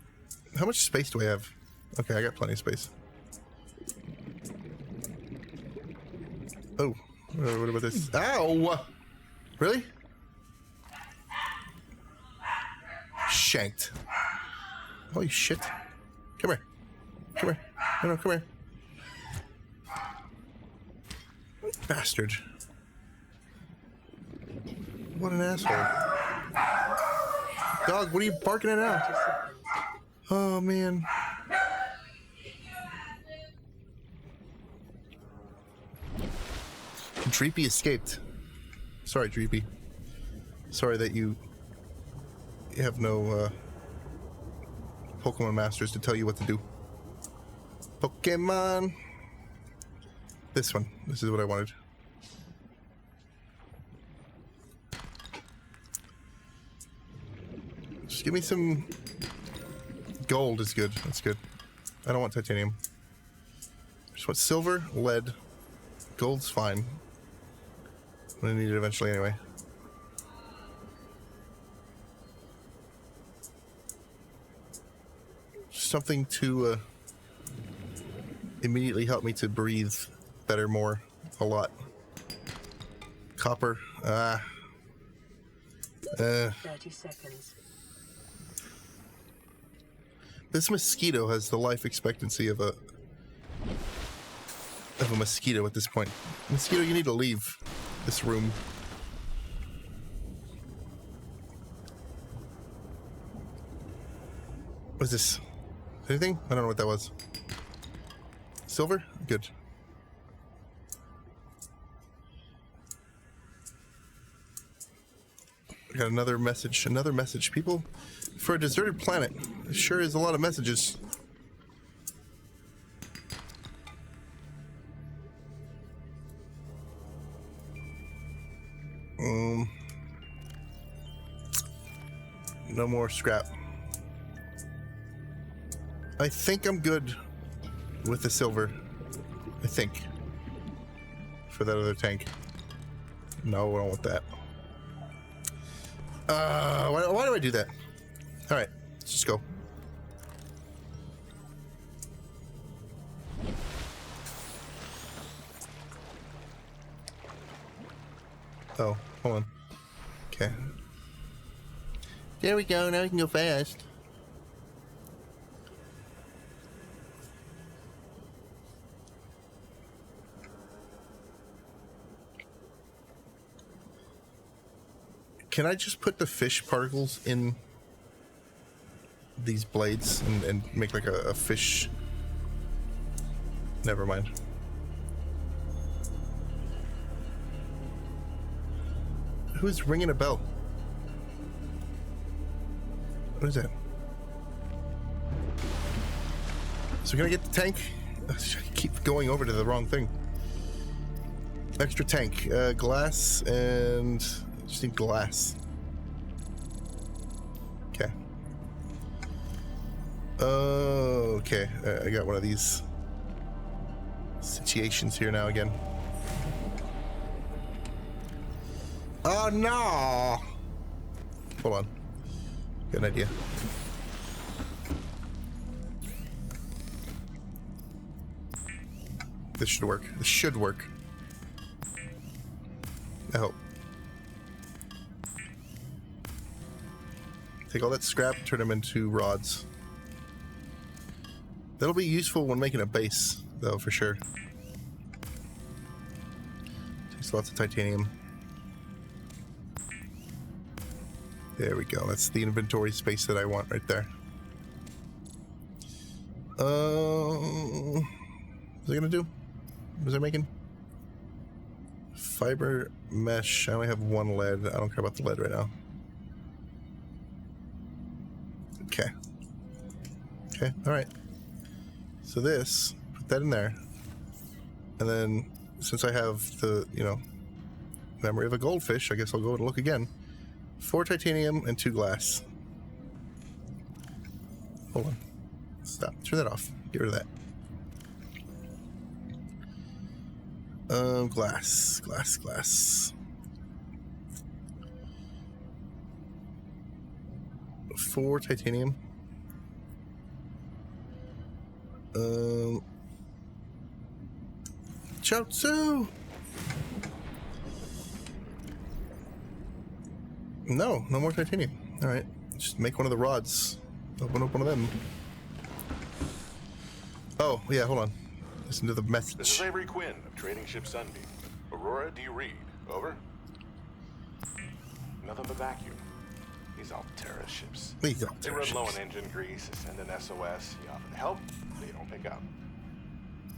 How much space do I have? Okay, I got plenty of space. Oh, what about this? Ow! Really? Shanked. Holy shit. Come here. Come here. No, come here. Bastard. what an asshole. Dog, what are you barking at now? 30 seconds. Oh, man. Dreepy escaped. Sorry, Dreepy. Sorry that you have no Pokemon Masters to tell you what to do. Pokemon. This one. This is what I wanted. Just give me some gold is good. That's good. I don't want titanium. Just want silver, lead. Gold's fine. I'm gonna need it eventually anyway. Something to immediately help me to breathe better, more, a lot. Copper. 30 seconds. This mosquito has the life expectancy of a mosquito at this point. Mosquito, you need to leave this room. What's this? Anything? I don't know what that was. Silver? Good. I got another message. Another message. People, for a deserted planet, it sure is a lot of messages. No more scrap. I think I'm good with the silver. I think. For that other tank. No, I don't want that. Why do I do that? Alright, let's just go. Oh, hold on. Okay. There we go, now we can go fast. Can I just put the fish particles in these blades and make like a fish? Never mind. Who's ringing a bell? What is that? So can I get the tank? I keep going over to the wrong thing. Extra tank, glass, and just need glass. Okay. Okay. I got one of these situations here now again. Oh no! Hold on. Got an idea. This should work. This should work. I hope. Take all that scrap, turn them into rods. That'll be useful when making a base, though, for sure. Takes lots of titanium. There we go. That's the inventory space that I want right there. What's it gonna do? What is it making? Fiber mesh. I only have one lead. I don't care about the lead right now. Okay. Okay, alright. So this, put that in there. And then, since I have the, memory of a goldfish, I guess I'll go and look again. 4 titanium and 2 glass. Hold on. Stop. Turn that off. Get rid of that. Glass. Glass. 4 titanium. Chaozu! No more titanium. Alright, just make one of the rods. Open up one of them. Oh, yeah, hold on. Listen to the message. This is Avery Quinn of Trading Ship Sunbeam. Aurora, do you read? Over? Nothing but vacuum. These Altera ships. These They Altera run low ships. on engine grease, send an SOS, you offer help, they don't pick up.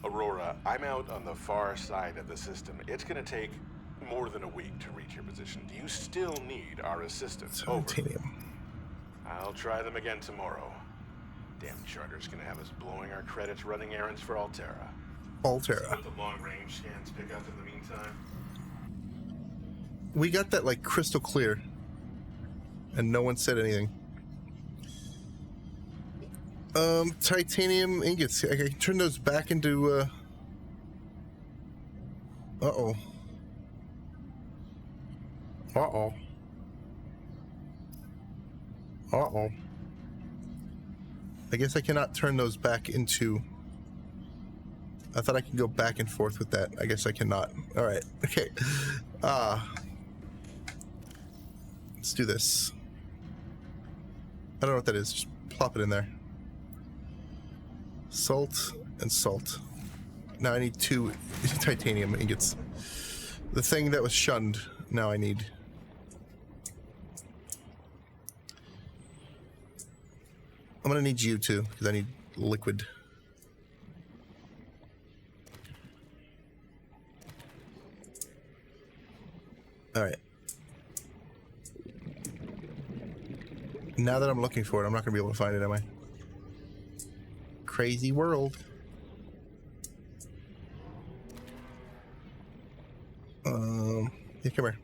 Aurora, I'm out on the far side of the system. It's gonna take more than a week to reach your position. Do you still need our assistance? Over. Titanium. I'll try them again tomorrow. Damn charter's gonna have us blowing our credits running errands for Altera. Altera. Let the long-range scans pick up in the meantime. We got that like crystal clear, and no one said anything. Titanium ingots. I can turn those back into. Uh-oh. Uh-oh. Uh-oh. I guess I cannot turn those back into... I thought I could go back and forth with that. I guess I cannot. Alright. Okay. Let's do this. I don't know what that is. Just plop it in there. Salt and salt. Now I need 2 titanium ingots. The thing that was shunned, now I need. I'm gonna need you too, because I need liquid. Alright. Now that I'm looking for it, I'm not gonna be able to find it, am I? Crazy world. Yeah, come here.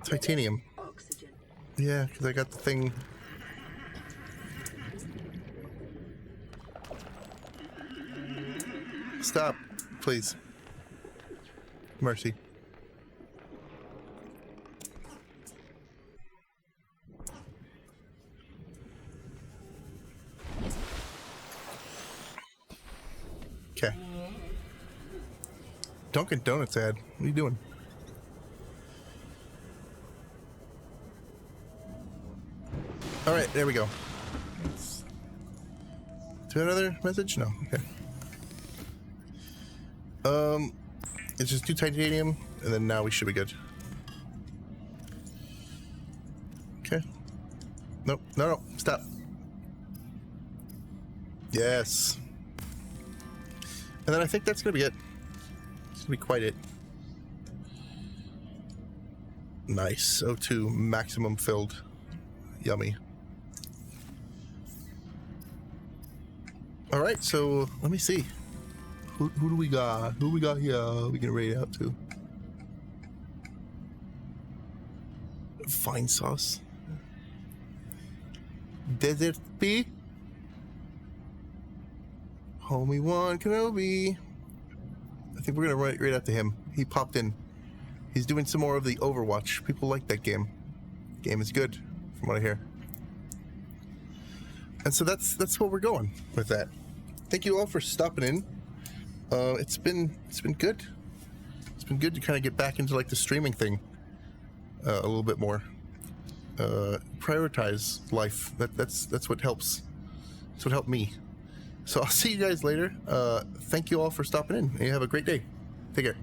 Titanium. Oxygen. Yeah, because I got the thing. Stop, please. Mercy. Okay. Dunkin' Donuts ad. What are you doing? All right, there we go. Do another message? No. Okay. It's just 2 titanium, and then now we should be good. Okay. Nope. No. Stop. Yes. And then I think that's gonna be it. It's gonna be quite it. Nice. O2 maximum filled. Yummy. All right, so let me see. Who do we got? Who we got here? We can rate out to. Fine sauce. Desert P. Homie One Kenobi. I think we're gonna write right out to him. He popped in. He's doing some more of the Overwatch. People like that game. Game is good, from what I hear. And so that's what we're going with that. Thank you all for stopping in. It's been good. It's been good to kind of get back into like the streaming thing a little bit more. Prioritize life. That's what helps. That's what helped me. So I'll see you guys later. Thank you all for stopping in. You have a great day. Take care.